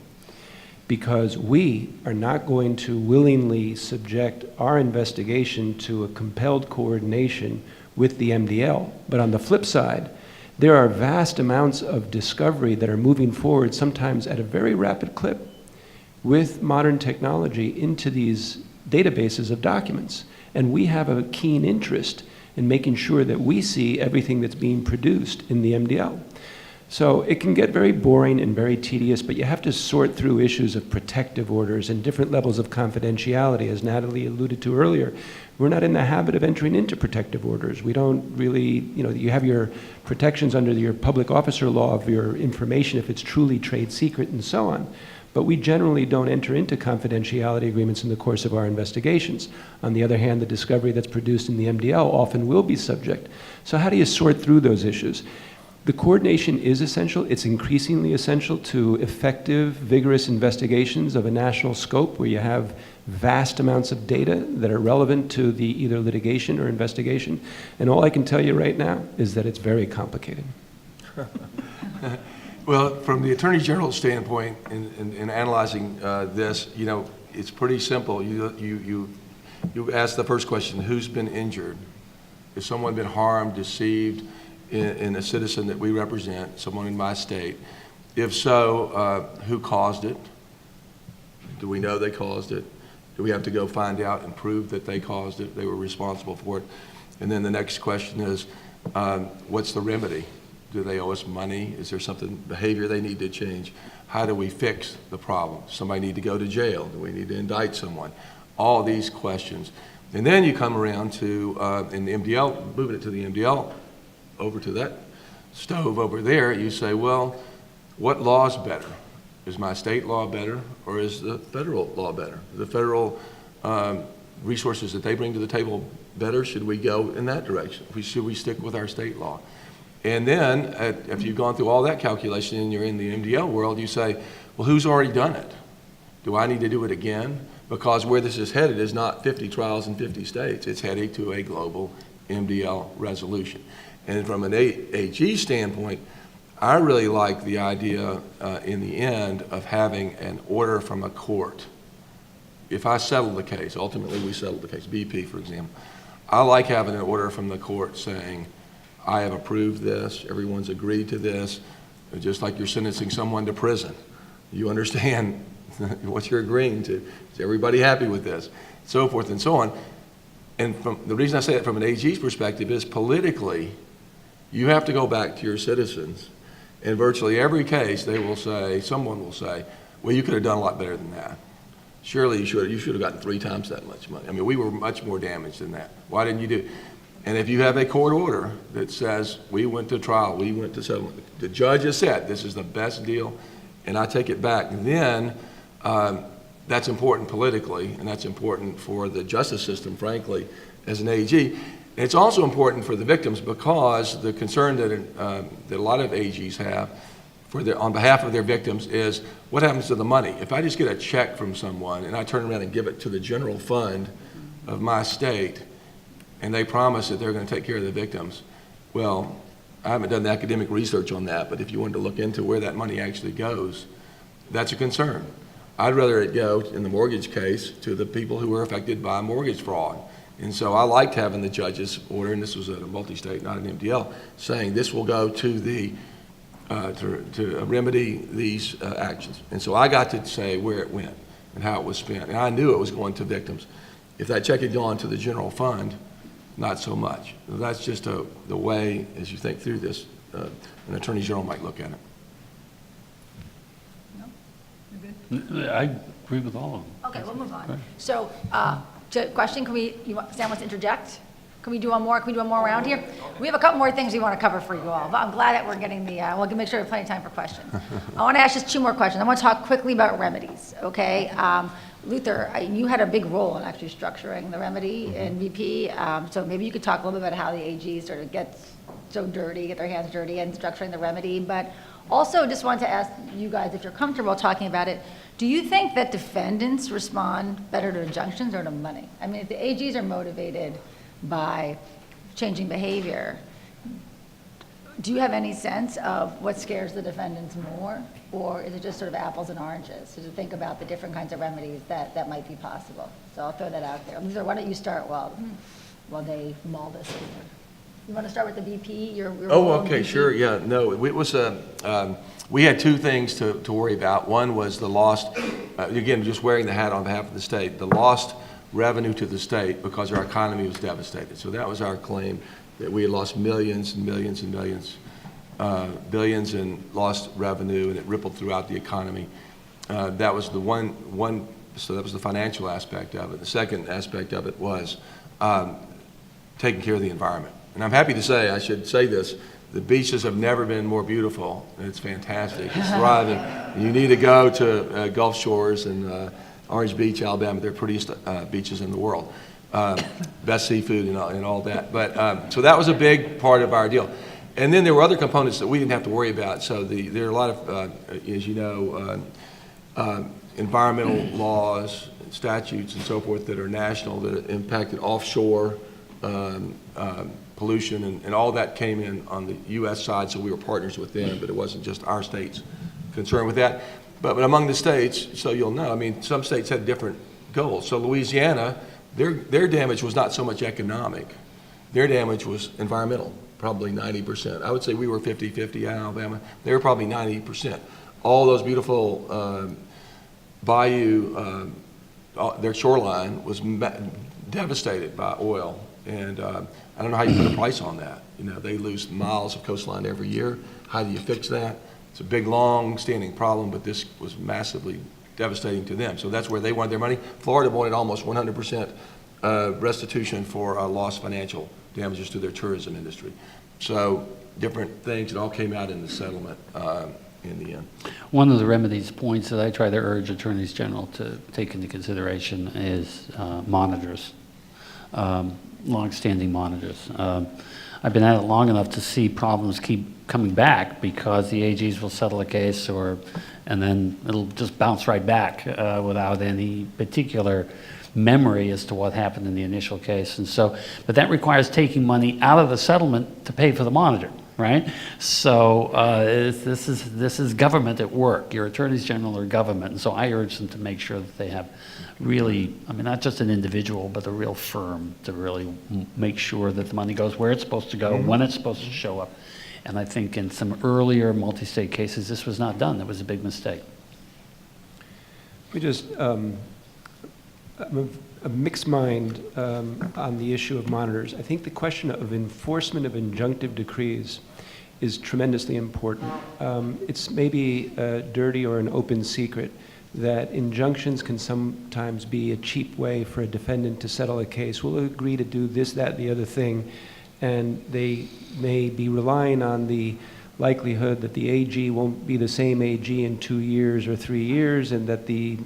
because we are not going to willingly subject our investigation to a compelled coordination with the MDL. But on the flip side, there are vast amounts of discovery that are moving forward, sometimes at a very rapid clip, with modern technology into these databases of documents. And we have a keen interest in making sure that we see everything that's being produced in the MDL. So it can get very boring and very tedious, but you have to sort through issues of protective orders and different levels of confidentiality, as Natalie alluded to earlier. We're not in the habit of entering into protective orders. We don't really, you have your protections under your public officer law of your information if it's truly trade secret and so on. But we generally don't enter into confidentiality agreements in the course of our investigations. On the other hand, the discovery that's produced in the MDL often will be subject. So how do you sort through those issues? The coordination is essential. It's increasingly essential to effective, vigorous investigations of a national scope where you have vast amounts of data that are relevant to the either litigation or investigation. And all I can tell you right now is that it's very complicated. Well, from the Attorney General's standpoint in analyzing this, it's pretty simple. You ask the first question, who's been injured? Has someone been harmed, deceived in a citizen that we represent, someone in my state? If so, who caused it? Do we know they caused it? Do we have to go find out and prove that they caused it, they were responsible for it? And then the next question is, what's the remedy? Do they owe us money? Is there something, behavior they need to change? How do we fix the problem? Somebody need to go to jail? Do we need to indict someone? All these questions. And then you come around to, in the MDL, moving it to the MDL, over to that stove over there, you say, well, what law is better? Is my state law better, or is the federal law better? The federal resources that they bring to the table better? Should we go in that direction? Should we stick with our state law? And then, if you've gone through all that calculation and you're in the MDL world, you say, well, who's already done it? Do I need to do it again? Because where this is headed is not 50 trials in 50 states. It's heading to a global MDL resolution. And from an AG standpoint, I really like the idea in the end of having an order from a court. If I settle the case, ultimately we settle the case, BP for example, I like having an order from the court saying, I have approved this, everyone's agreed to this, just like you're sentencing someone to prison. You understand what you're agreeing to. Is everybody happy with this? So forth and so on. And the reason I say that from an AG's perspective is politically, you have to go back to your citizens. In virtually every case, they will say, someone will say, well, you could have done a lot better than that. Surely you should have gotten 3 times that much money. I mean, we were much more damaged than that. Why didn't you do it? And if you have a court order that says, we went to trial, we went to settlement, the judge has said, this is the best deal, and I take it back, then that's important politically, and that's important for the justice system, frankly, as an AG. It's also important for the victims because the concern that a lot of AGs have on behalf of their victims is what happens to the money? If I just get a check from someone and I turn around and give it to the general fund of my state and they promise that they're going to take care of the victims, well, I haven't done the academic research on that, but if you wanted to look into where that money actually goes, that's a concern. I'd rather it go, in the mortgage case, to the people who were affected by mortgage fraud. And so I liked having the judge's order, and this was a multi-state, not an MDL, saying this will go to the to remedy these actions. And so I got to say where it went and how it was spent. And I knew it was going to victims. If that check had gone to the general fund, not so much. That's just the way, as you think through this, an attorney general might look at it. I agree with all of them. Okay, we'll move on. So, question, Sam wants to interject? Can we do one more? Can we do one more round here? We have a couple more things we want to cover for you all, but I'm glad that we're getting we'll make sure we have plenty of time for questions. I want to ask just 2 more questions. I want to talk quickly about remedies, okay? Luther, you had a big role in actually structuring the remedy in VP, so maybe you could talk a little bit about how the AG sort of gets so dirty, get their hands dirty in structuring the remedy, but also just wanted to ask you guys, if you're comfortable talking about it, do you think that defendants respond better to injunctions or to money? I mean, if the AGs are motivated by changing behavior, do you have any sense of what scares the defendants more? Or is it just sort of apples and oranges? So to think about the different kinds of remedies that might be possible. So I'll throw that out there. Luther, why don't you start while they mull this over? You want to start with the VP? Your role in Okay, VP? sure, yeah, no, it was, we had 2 things to worry about. One was the lost, again, just wearing the hat on behalf of the state, the lost revenue to the state because our economy was devastated. So that was our claim, that we had lost millions and millions and millions, billions in lost revenue, and it rippled throughout the economy. That was the one, so that was the financial aspect of it. The second aspect of it was taking care of the environment. And I'm happy to say, I should say this, the beaches have never been more beautiful. It's fantastic. It's thriving. You need to go to Gulf Shores and Orange Beach, Alabama. They're prettiest beaches in the world. Best seafood and all that. But so that was a big part of our deal. And then there were other components that we didn't have to worry about. So there are a lot of, as you know, environmental laws, statutes, and so forth that are national that impacted offshore pollution, and all that came in on the U.S. side, so we were partners with them, but it wasn't just our states concerned with that. But among the states, so you'll know, I mean, some states had different goals. So Louisiana, their damage was not so much economic. Their damage was environmental, probably 90%. I would say we were 50-50 in Alabama. They were probably 90%. All those beautiful bayou, their shoreline was devastated by oil. And I don't know how you put a price on that. You know, they lose miles of coastline every year. How do you fix that? It's a big, long-standing problem, but this was massively devastating to them. So that's where they wanted their money. Florida wanted almost 100% restitution for lost financial damages to their tourism industry. So different things, it all came out in the settlement in the end. One of the remedies points that I try to urge attorneys general to take into consideration is monitors. Long-standing monitors. I've been at it long enough to see problems keep coming back because the AGs will settle a case and then it'll just bounce right back without any particular memory as to what happened in the initial case. And so, but that requires taking money out of the settlement to pay for the monitor, right? So this is government at work. Your attorneys general are government, and so I urge them to make sure that they have really, I mean, not just an individual, but a real firm to really make sure that the money goes where it's supposed to go, when it's supposed to show up. And I think in some earlier multi-state cases, this was not done. That was a big mistake. We just, I'm of a mixed mind on the issue of monitors. I think the question of enforcement of injunctive decrees is tremendously important. It's maybe a dirty or an open secret that injunctions can sometimes be a cheap way for a defendant to settle a case. We'll agree to do this, that, the other thing, and they may be relying on the likelihood that the AG won't be the same AG in 2 years or 3 years, and that the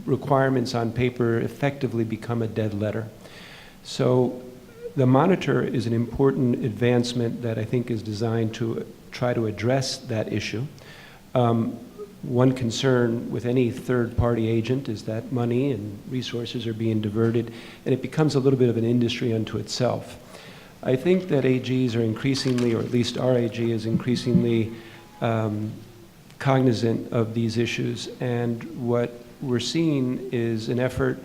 requirements on paper effectively become a dead letter. So the monitor is an important advancement that I think is designed to try to address that issue. One concern with any third-party agent is that money and resources are being diverted, and it becomes a little bit of an industry unto itself. I think that AGs are increasingly, or at least our AG is increasingly cognizant of these issues, and what we're seeing is an effort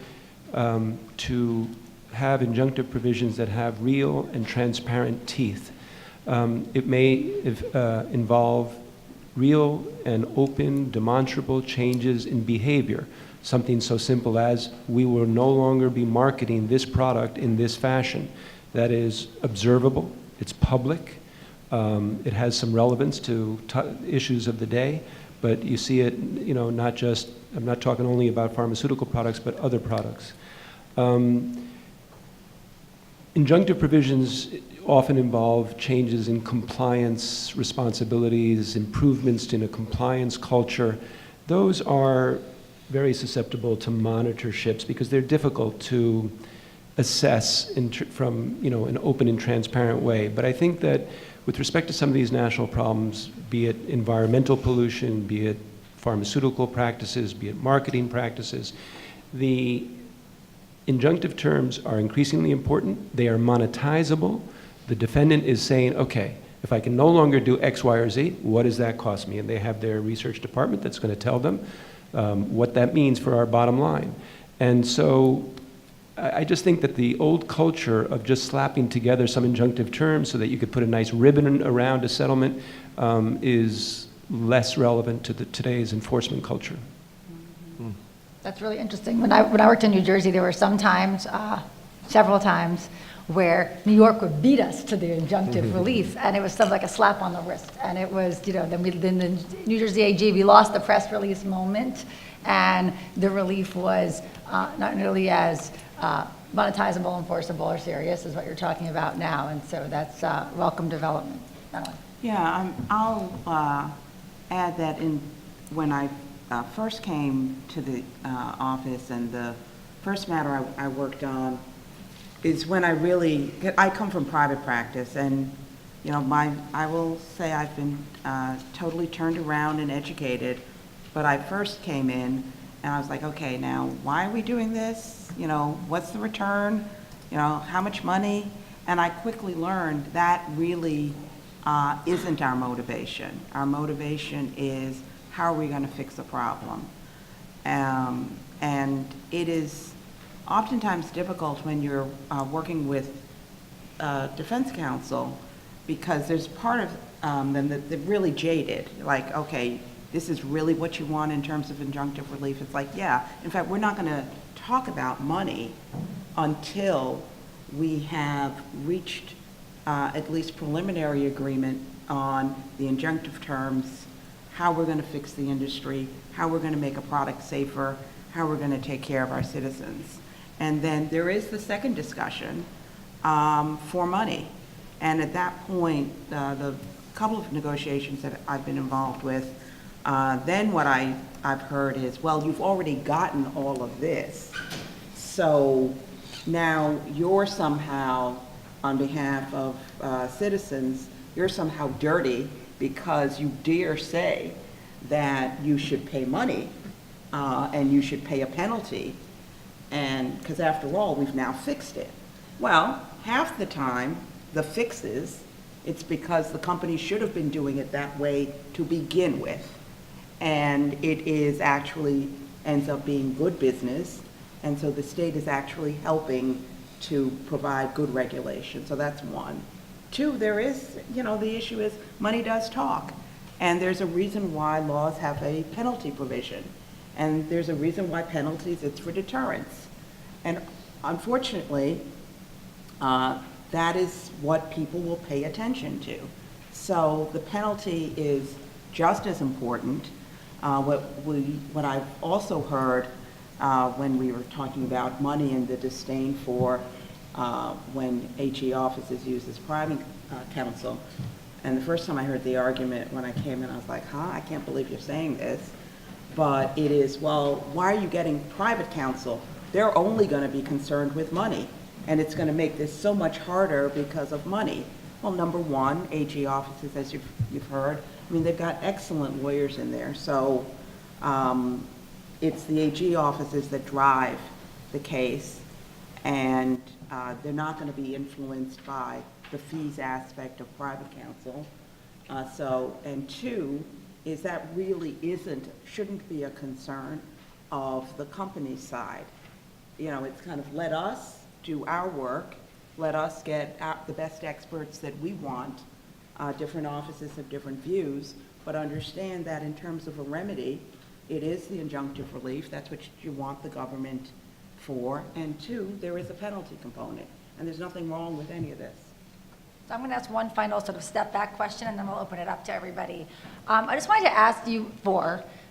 to have injunctive provisions that have real and transparent teeth. It may involve real and open, demonstrable changes in behavior. Something so simple as, we will no longer be marketing this product in this fashion. that is observable, it's public, it has some relevance to issues of the day, but you see it, you know, not just, I'm not talking only about pharmaceutical products, but other products. Injunctive provisions often involve changes in compliance responsibilities, improvements in a compliance culture. Those are very susceptible to monitorships because they're difficult to assess from, you know, an open and transparent way. But I think that with respect to some of these national problems, be it environmental pollution, be it pharmaceutical practices, be it marketing practices, the injunctive terms are increasingly important. They are monetizable. The defendant is saying, okay, if I can no longer do X, Y, or Z, what does that cost me? And they have their research department that's going to tell them what that means for our bottom line. And so I just think that the old culture of just slapping together some injunctive terms so that you could put a nice ribbon around a settlement is less relevant to today's enforcement culture. That's really interesting. When I worked in New Jersey, there were some times, several times, where New York would beat us to the injunctive relief, and it was something like a slap on the wrist. And it was, you know, then the New Jersey AG, we lost the press release moment, and the relief was not nearly as monetizable, enforceable, or serious as what you're talking about now. And so that's welcome development. Madeline. Yeah, I'll add that when I first came to the office, and the first matter I worked on is when I come from private practice, and you know, I will say I've been totally turned around and educated, but I first came in and I was like, okay, now why are we doing this? You know, what's the return? You know, how much money? And I quickly learned that really isn't our motivation. Our motivation is, how are we going to fix a problem? And it is oftentimes difficult when you're working with defense counsel, because there's part of them that they're really jaded. Like, okay, this is really what you want in terms of injunctive relief. It's like, yeah. In fact, we're not going to talk about money until we have reached at least preliminary agreement on the injunctive terms, how we're going to fix the industry, how we're going to make a product safer, how we're going to take care of our citizens. And then there is the second discussion for money. And at that point, the couple of negotiations that I've been involved with, then what I've heard is, well, you've already gotten all of this. So now you're somehow, on behalf of citizens, you're somehow dirty because you dare say that you should pay money and you should pay a penalty, and because after all, we've now fixed it. Well, half the time, the fixes, it's because the company should have been doing it that way to begin with. And it is actually ends up being good business, and so the state is actually helping to provide good regulation. So that's one. Two, there is, you know, the issue is money does talk. And there's a reason why laws have a penalty provision. And there's a reason why penalties, it's for deterrence. And unfortunately, that is what people will pay attention to. So the penalty is just as important. What I've also heard when we were talking about money and the disdain for when HE offices use this private counsel. And the first time I heard the argument when I came in, I was like, I can't believe you're saying this. But it is, well, why are you getting private counsel? They're only going to be concerned with money. And it's going to make this so much harder because of money. Well, number one, AG offices, as you've heard, I mean, they've got excellent lawyers in there. So it's the AG offices that drive the case, and they're not going to be influenced by the fees aspect of private counsel. And two, is that really shouldn't be a concern of the company side. You know, it's kind of let us do our work, let us get the best experts that we want. Different offices have different views, but understand that in terms of a remedy, it is the injunctive relief. That's what you want the government for. And two, there is a penalty component. and there's nothing wrong with any of this. So I'm going to ask one final sort of step back question, and then we'll open it up to everybody. I just wanted to ask you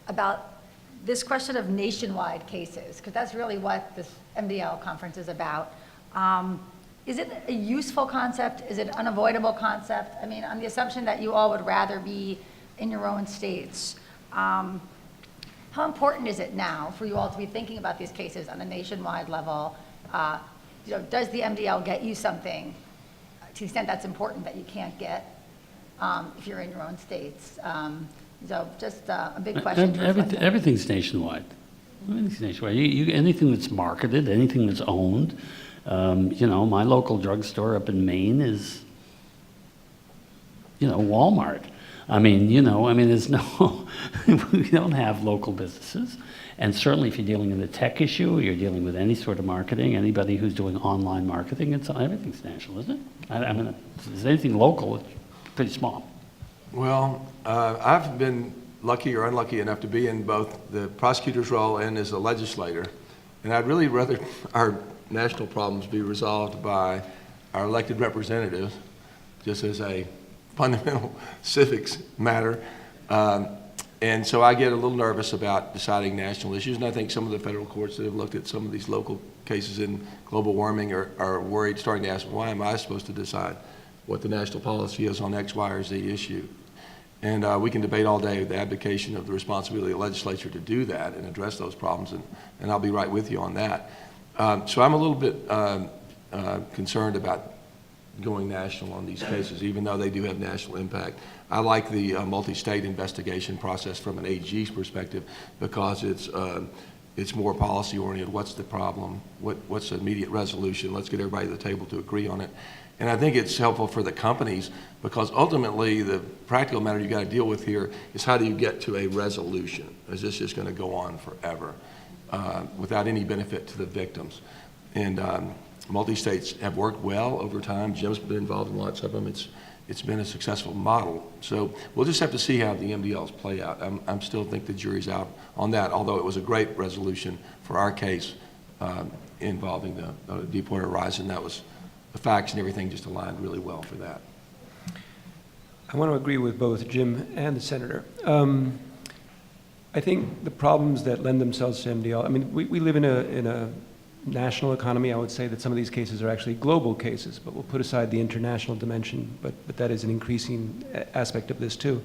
about this question of nationwide cases, because that's really what this MDL conference is about. Is it a useful concept? Is it an unavoidable concept? I mean, on the assumption that you all would rather be in your own states, how important is it now for you all to be thinking about these cases on a nationwide level? Does the MDL get you something to the extent that's important that you can't get if you're in your own states? So just a big question. to reflect on. Everything's nationwide. Everything's nationwide. Anything that's marketed, anything that's owned. My local drugstore up in Maine is, Walmart. There's no, we don't have local businesses. And certainly if you're dealing with a tech issue, you're dealing with any sort of marketing, anybody who's doing online marketing, everything's national, isn't it? If there's anything local, it's pretty small. Well, I've been lucky or unlucky enough to be in both the prosecutor's role and as a legislator, and I'd really rather our national problems be resolved by our elected representatives, just as a fundamental civics matter. And so I get a little nervous about deciding national issues, and I think some of the federal courts that have looked at some of these local cases in global warming are worried, starting to ask, why am I supposed to decide what the national policy is on X, Y, or Z issue? And we can debate all day the abdication of the responsibility of the legislature to do that and address those problems, and I'll be right with you on that. So I'm a little bit concerned about going national on these cases, even though they do have national impact. I like the multi-state investigation process from an AG's perspective because it's more policy-oriented. What's the problem? What's the immediate resolution? Let's get everybody at the table to agree on it. And I think it's helpful for the companies because ultimately the practical matter you got to deal with here is how do you get to a resolution? Is this just going to go on forever without any benefit to the victims? And multi-states have worked well over time. Jim's been involved in lots of them. It's been a successful model. So we'll just have to see how the MDLs play out. I'm still think the jury's out on that, although it was a great resolution for our case involving the Deepwater Horizon. That was the facts and everything just aligned really well for that. I want to agree with both Jim and the Senator. I think the problems that lend themselves to MDL, we live in a national economy. I would say that some of these cases are actually global cases, but we'll put aside the international dimension, but that is an increasing aspect of this too.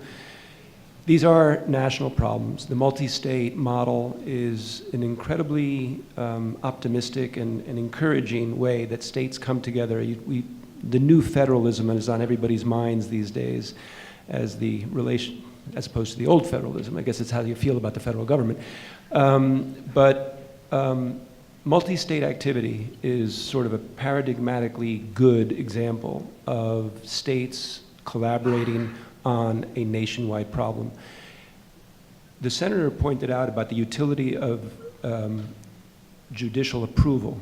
These are national problems. The multi-state model is an incredibly optimistic and encouraging way that states come together. The new federalism is on everybody's minds these days as the relation, as opposed to the old federalism. I guess it's how you feel about the federal government. Multi-state activity is sort of a paradigmatically good example of states collaborating on a nationwide problem. The Senator pointed out about the utility of judicial approval.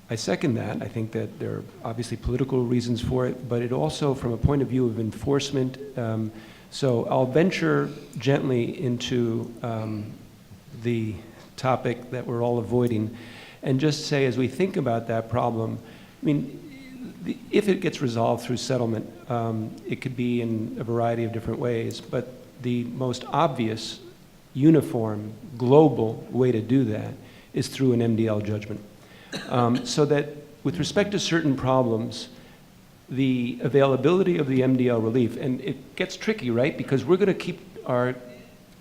I second that. I think that there are obviously political reasons for it, but it also, from a point of view of enforcement, so I'll venture gently into the topic that we're all avoiding and just say, as we think about that problem, if it gets resolved through settlement, it could be in a variety of different ways, but the most obvious, uniform, global way to do that is through an MDL judgment. So that with respect to certain problems, the availability of the MDL relief, and it gets tricky, right? Because we're going to keep our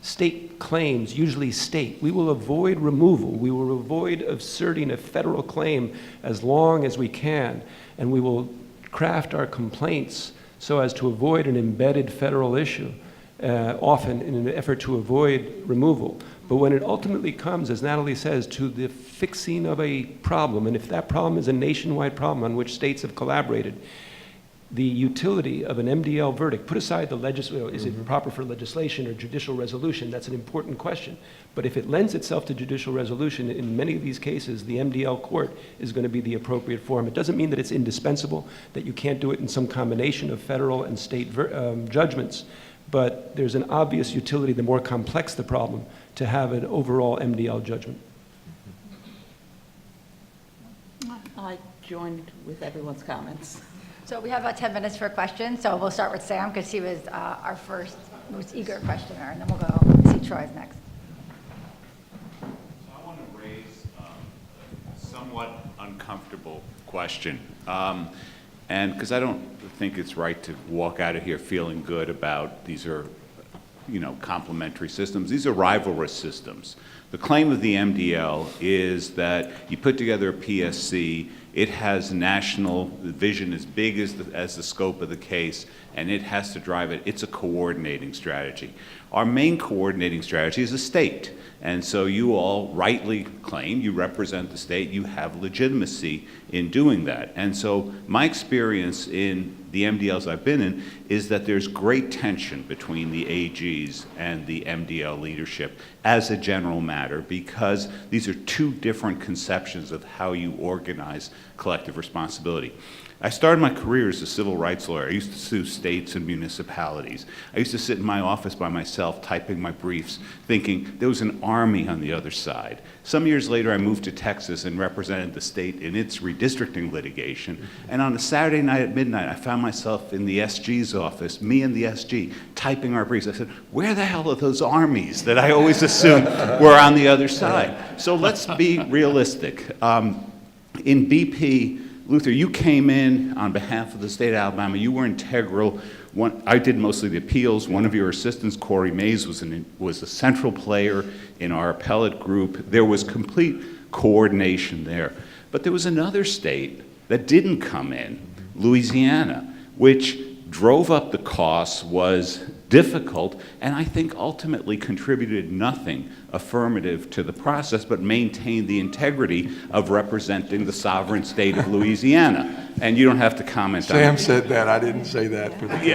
state claims, usually state. We will avoid removal. We will avoid asserting a federal claim as long as we can. And we will craft our complaints so as to avoid an embedded federal issue, often in an effort to avoid removal. But when it ultimately comes, as Natalie says, to the fixing of a problem, and if that problem is a nationwide problem on which states have collaborated, the utility of an MDL verdict, put aside the legislature, is it proper for legislation or judicial resolution? That's an important question. But if it lends itself to judicial resolution, in many of these cases, the MDL court is going to be the appropriate forum. It doesn't mean that it's indispensable, that you can't do it in some combination of federal and state judgments, but there's an obvious utility, the more complex the problem, to have an overall MDL judgment. join with everyone's comments. So we have about 10 minutes for questions, so we'll start with Sam, because he was our first most eager questioner, and then we'll go see Troy's next. I want to raise a somewhat uncomfortable question. And because I don't think it's right to walk out of here feeling good about these are, complementary systems. These are rivalrous systems. The claim of the MDL is that you put together a PSC, it has national vision as big as the scope of the case, and it has to drive it. It's a coordinating strategy. Our main coordinating strategy is a state. And so you all rightly claim you represent the state, you have legitimacy in doing that. And so my experience in the MDLs I've been in is that there's great tension between the AGs and the MDL leadership as a general matter, because these are two different conceptions of how you organize collective responsibility. I started my career as a civil rights lawyer. I used to sue states and municipalities. I used to sit in my office by myself typing my briefs, thinking there was an army on the other side. Some years later, I moved to Texas and represented the state in its redistricting litigation. And on a Saturday night at midnight, I found myself in the SG's office, me and the SG, typing our briefs. I said, where the hell are those armies that I always assumed were on the other side? So let's be realistic. In BP, Luther, you came in on behalf of the state of Alabama. You were integral. I did mostly the appeals. One of your assistants, Corey Mays, was a central player in our appellate group. There was complete coordination there. But there was another state that didn't come in, Louisiana, which drove up the costs, was difficult, and I think ultimately contributed nothing affirmative to the process, but maintained the integrity of representing the sovereign state of Louisiana. And you don't have to comment on it. Sam said that. I didn't say that for the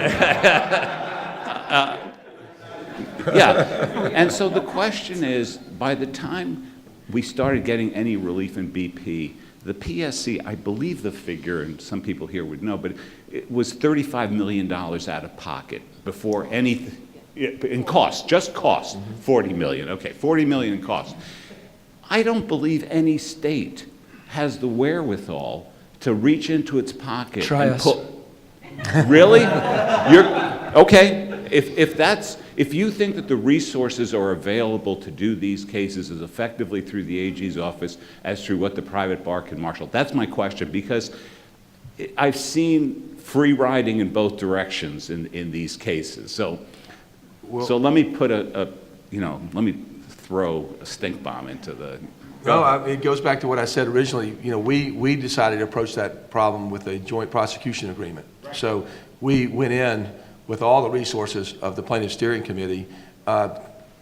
Yeah, and so the question is, by the time we started getting any relief in BP, the PSC, I believe the figure, and some people here would know, but it was $35 million out of pocket before anything, in cost, just cost, 40 million, okay, 40 million in cost. I don't believe any state has the wherewithal to reach into its pocket Try and us. put. Really? Okay. If you think that the resources are available to do these cases as effectively through the AG's office as through what the private bar can marshal, that's my question, because I've seen free riding in both directions in these cases. So let me put let me throw a stink bomb into the. No, it goes back to what I said originally. We decided to approach that problem with a joint prosecution agreement. So we went in with all the resources of the Plaintiffs' Steering Committee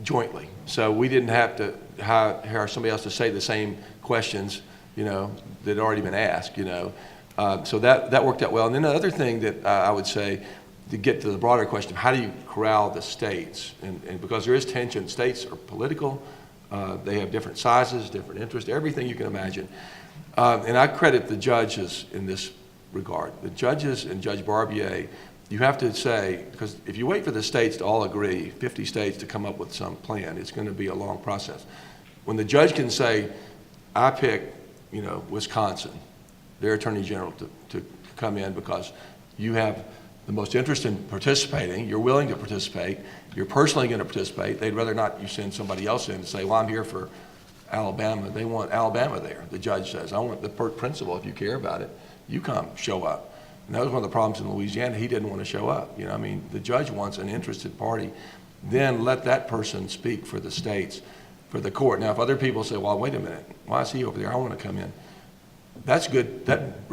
jointly. So we didn't have to hire somebody else to say the same questions, that had already been asked, So that worked out well. And then the other thing that I would say, to get to the broader question of how do you corral the states, and because there is tension, states are political, they have different sizes, different interests, everything you can imagine. And I credit the judges in this regard. The judges and Judge Barbier, you have to say, because if you wait for the states to all agree, 50 states to come up with some plan, it's going to be a long process. When the judge can say, I pick, Wisconsin, their attorney general to come in because you have the most interest in participating, you're willing to participate, you're personally going to participate. They'd rather not you send somebody else in and say, well, I'm here for Alabama. They want Alabama there. The judge says, I want the principal, if you care about it, you come, show up. And that was one of the problems in Louisiana. He didn't want to show up. The judge wants an interested party. Then let that person speak for the states, for the court. Now, if other people say, well, wait a minute, why is he over there? I want to come in. That's good. That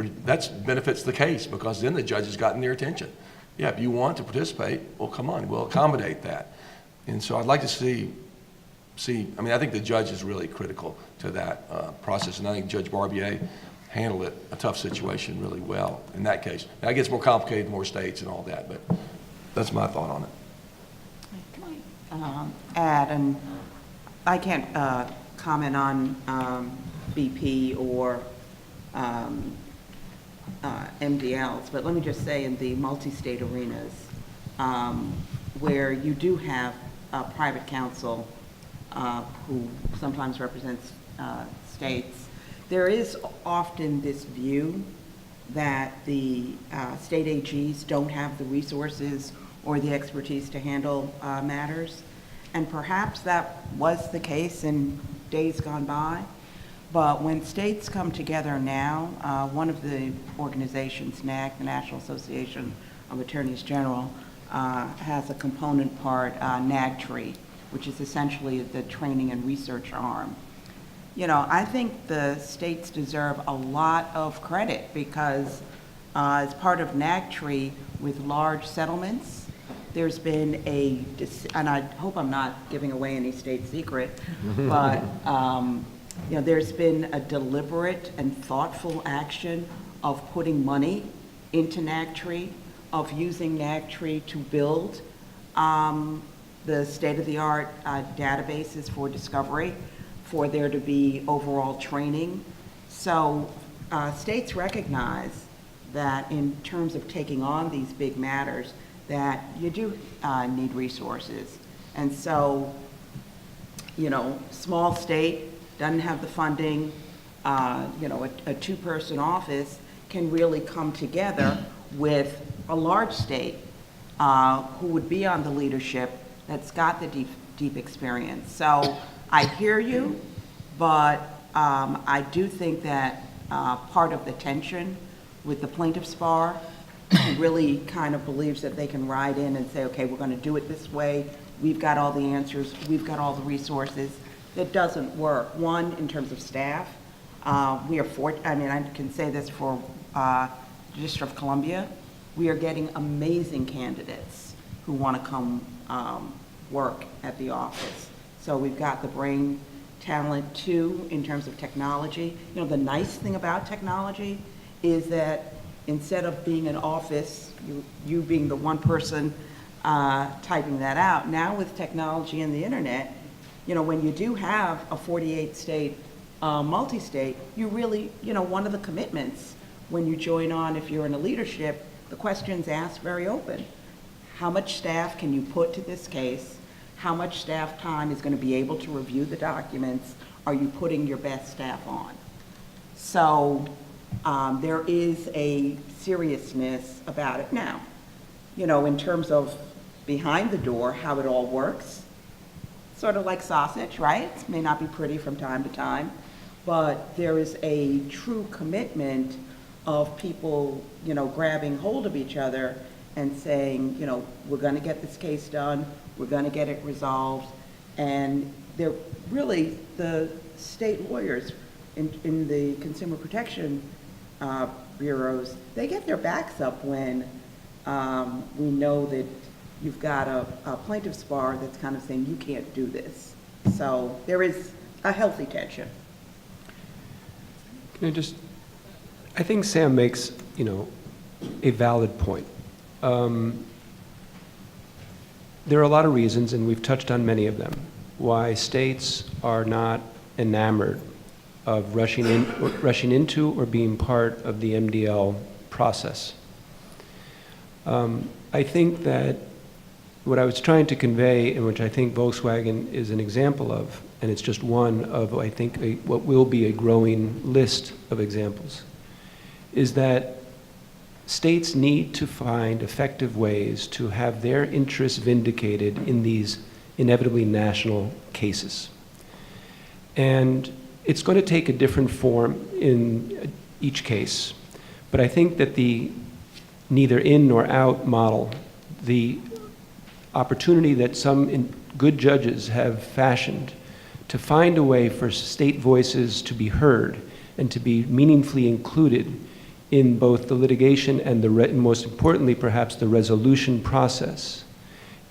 benefits the case, because then the judge has gotten their attention. Yeah, if you want to participate, well, come on, we'll accommodate that. And so I'd like to see, I think the judge is really critical to that process, and I think Judge Barbier handled it, a tough situation, really well in that case. Now it gets more complicated, more states and all that, but that's my thought on it. Can I add, and I can't comment on BP or MDLs, but let me just say in the multi-state arenas, where you do have private counsel who sometimes represents states, there is often this view that the state AGs don't have the resources or the expertise to handle matters. And perhaps that was the case in days gone by. But when states come together now, one of the organizations, NAG, the National Association of Attorneys General, has a component part, NAGTRE, which is essentially the training and research arm. You know, I think the states deserve a lot of credit because as part of NAGTRE with large settlements, there's been and I hope I'm not giving away any state secret, but you know, there's been a deliberate and thoughtful action of putting money into NAGTRE, of using NAGTRE to build the state-of-the-art databases for discovery, for there to be overall training. So states recognize that in terms of taking on these big matters, that you do need resources. And so, you know, small state doesn't have the funding, you know, a two-person office can really come together with a large state who would be on the leadership that's got the deep experience. So I hear you, but I do think that part of the tension with the plaintiff's bar who really kind of believes that they can ride in and say, okay, we're going to do it this way. We've got all the answers. We've got all the resources. That doesn't work. One, in terms of staff, we are I mean, I can say this for the District of Columbia. We are getting amazing candidates who want to come work at the office. So we've got the brain talent too in terms of technology. You know, the nice thing about technology is that instead of being an office, you being the one person typing that out, now with technology and the internet, you know, when you do have a 48-state multi-state, you really, you know, one of the commitments when you join on, if you're in a leadership, the question's asked very open. How much staff can you put to this case? How much staff time is going to be able to review the documents? Are you putting your best staff on? So there is a seriousness about it. Now, you know, in terms of behind the door, how it all works, sort of like sausage, right? It may not be pretty from time to time, but there is a true commitment of people, you know, grabbing hold of each other and saying, you know, we're going to get this case done, we're going to get it resolved, and they're really the state lawyers in the consumer protection bureaus, they get their backs up when we know that you've got a plaintiff's bar that's kind of saying you can't do this. So there is a healthy tension. Can I think Sam makes, you know, a valid point. There are a lot of reasons, and we've touched on many of them, why states are not enamored of rushing into or being part of the MDL process. I think that what I was trying to convey, and which I think Volkswagen is an example of, and it's just one of, I think, what will be a growing list of examples, is that states need to find effective ways to have their interests vindicated in these inevitably national cases. And it's going to take a different form in each case. But I think that the neither in nor out model, the opportunity that some good judges have fashioned to find a way for state voices to be heard and to be meaningfully included in both the litigation and most importantly, perhaps, the resolution process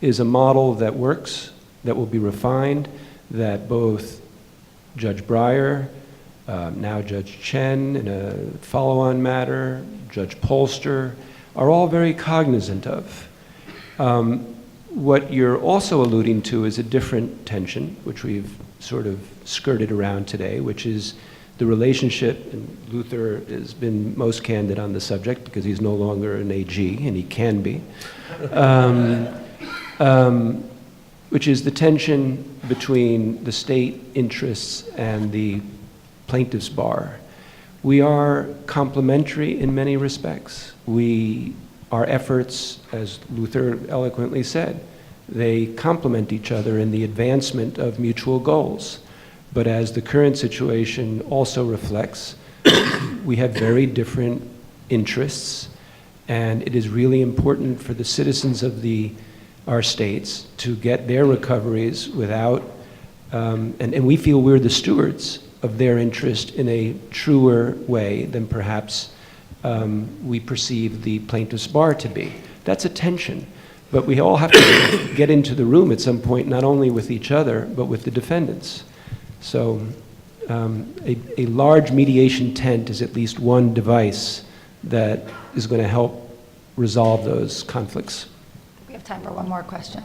is a model that works, that will be refined, that both Judge Breyer, now Judge Chen in a follow-on matter, Judge Polster, are all very cognizant of. What you're also alluding to is a different tension, which we've sort of skirted around today, which is the relationship, and Luther has been most candid on the subject because he's no longer an AG, and he can be, which is the tension between the state interests and the plaintiff's bar. We are complementary in many respects. Our efforts, as Luther eloquently said, they complement each other in the advancement of mutual goals. But as the current situation also reflects, we have very different interests, and it is really important for the citizens of our states to get their recoveries without, and we feel we're the stewards of their interest in a truer way than perhaps we perceive the plaintiff's bar to be. That's a tension, but we all have to get into the room at some point, not only with each other, but with the defendants. So a large mediation tent is at least one device that is going to help resolve those conflicts. We have time for one more question.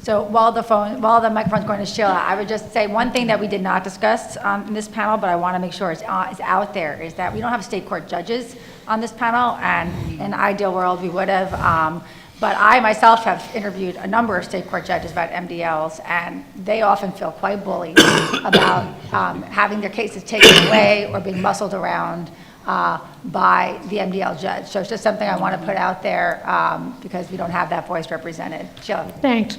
So while the microphone's going to Sheila, I would just say one thing that we did not discuss in this panel, but I want to make sure is out there, is that we don't have state court judges on this panel, and in an ideal world, we would have. But I myself have interviewed a number of state court judges about MDLs, and they often feel quite bullied about having their cases taken away or being muscled around by the MDL judge. So it's just something I want to put out there because we don't have that voice represented. Sheila. Thanks.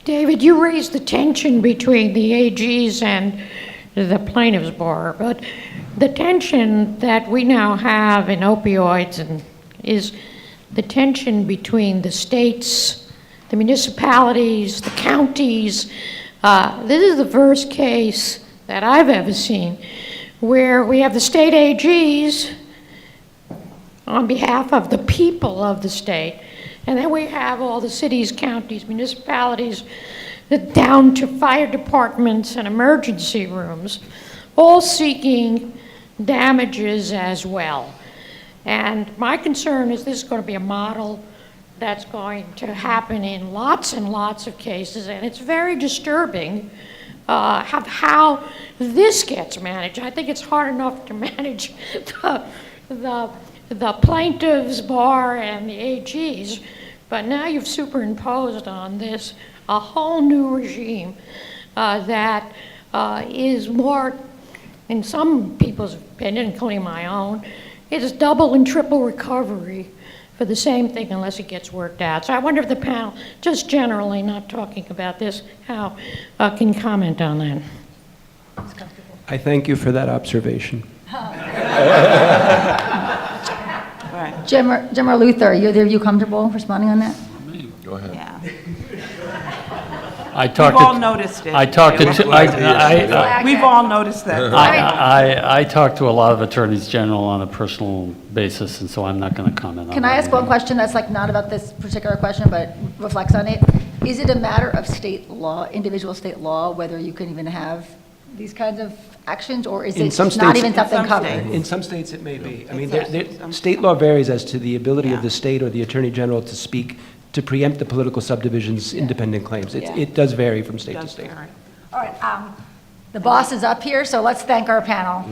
David, you raised the tension between the AGs and the plaintiff's bar, but the tension that we now have in opioids is the tension between the states, the municipalities, the counties. This is the first case that I've ever seen where we have the state AGs on behalf of the people of the state, and then we have all the cities, counties, municipalities, down to fire departments and emergency rooms, all seeking damages as well. And my concern is this is going to be a model that's going to happen in lots and lots of cases, and it's very disturbing how this gets managed. I think it's hard enough to manage the plaintiff's bar and the AGs, but now you've superimposed on this a whole new regime that is more, in some people's opinion, including my own, it's double and triple recovery for the same thing unless it gets worked out. So I wonder if the panel, just generally, not talking about this, how can comment on that. I thank you for that observation. Jim or Luther, are either of you comfortable responding on that? Go ahead. Yeah. I talked We've all noticed it. I talked to, We've all noticed that. I talked to a lot of attorneys general on a personal basis, and so I'm not going to comment on that. Can I ask one question that's like not about this particular question, but reflects on it? Is it a matter of state law, individual state law, whether you can even have these kinds of actions, or is In it some not states- even something In some covered? states. In some states, it may be. I mean, Exactly. state law varies as to the ability of Yeah. the state or the attorney general to speak, to preempt the political subdivision's independent claims. Yeah. It does vary from state to Does state. vary. All right, the boss is up here, so let's thank our panel.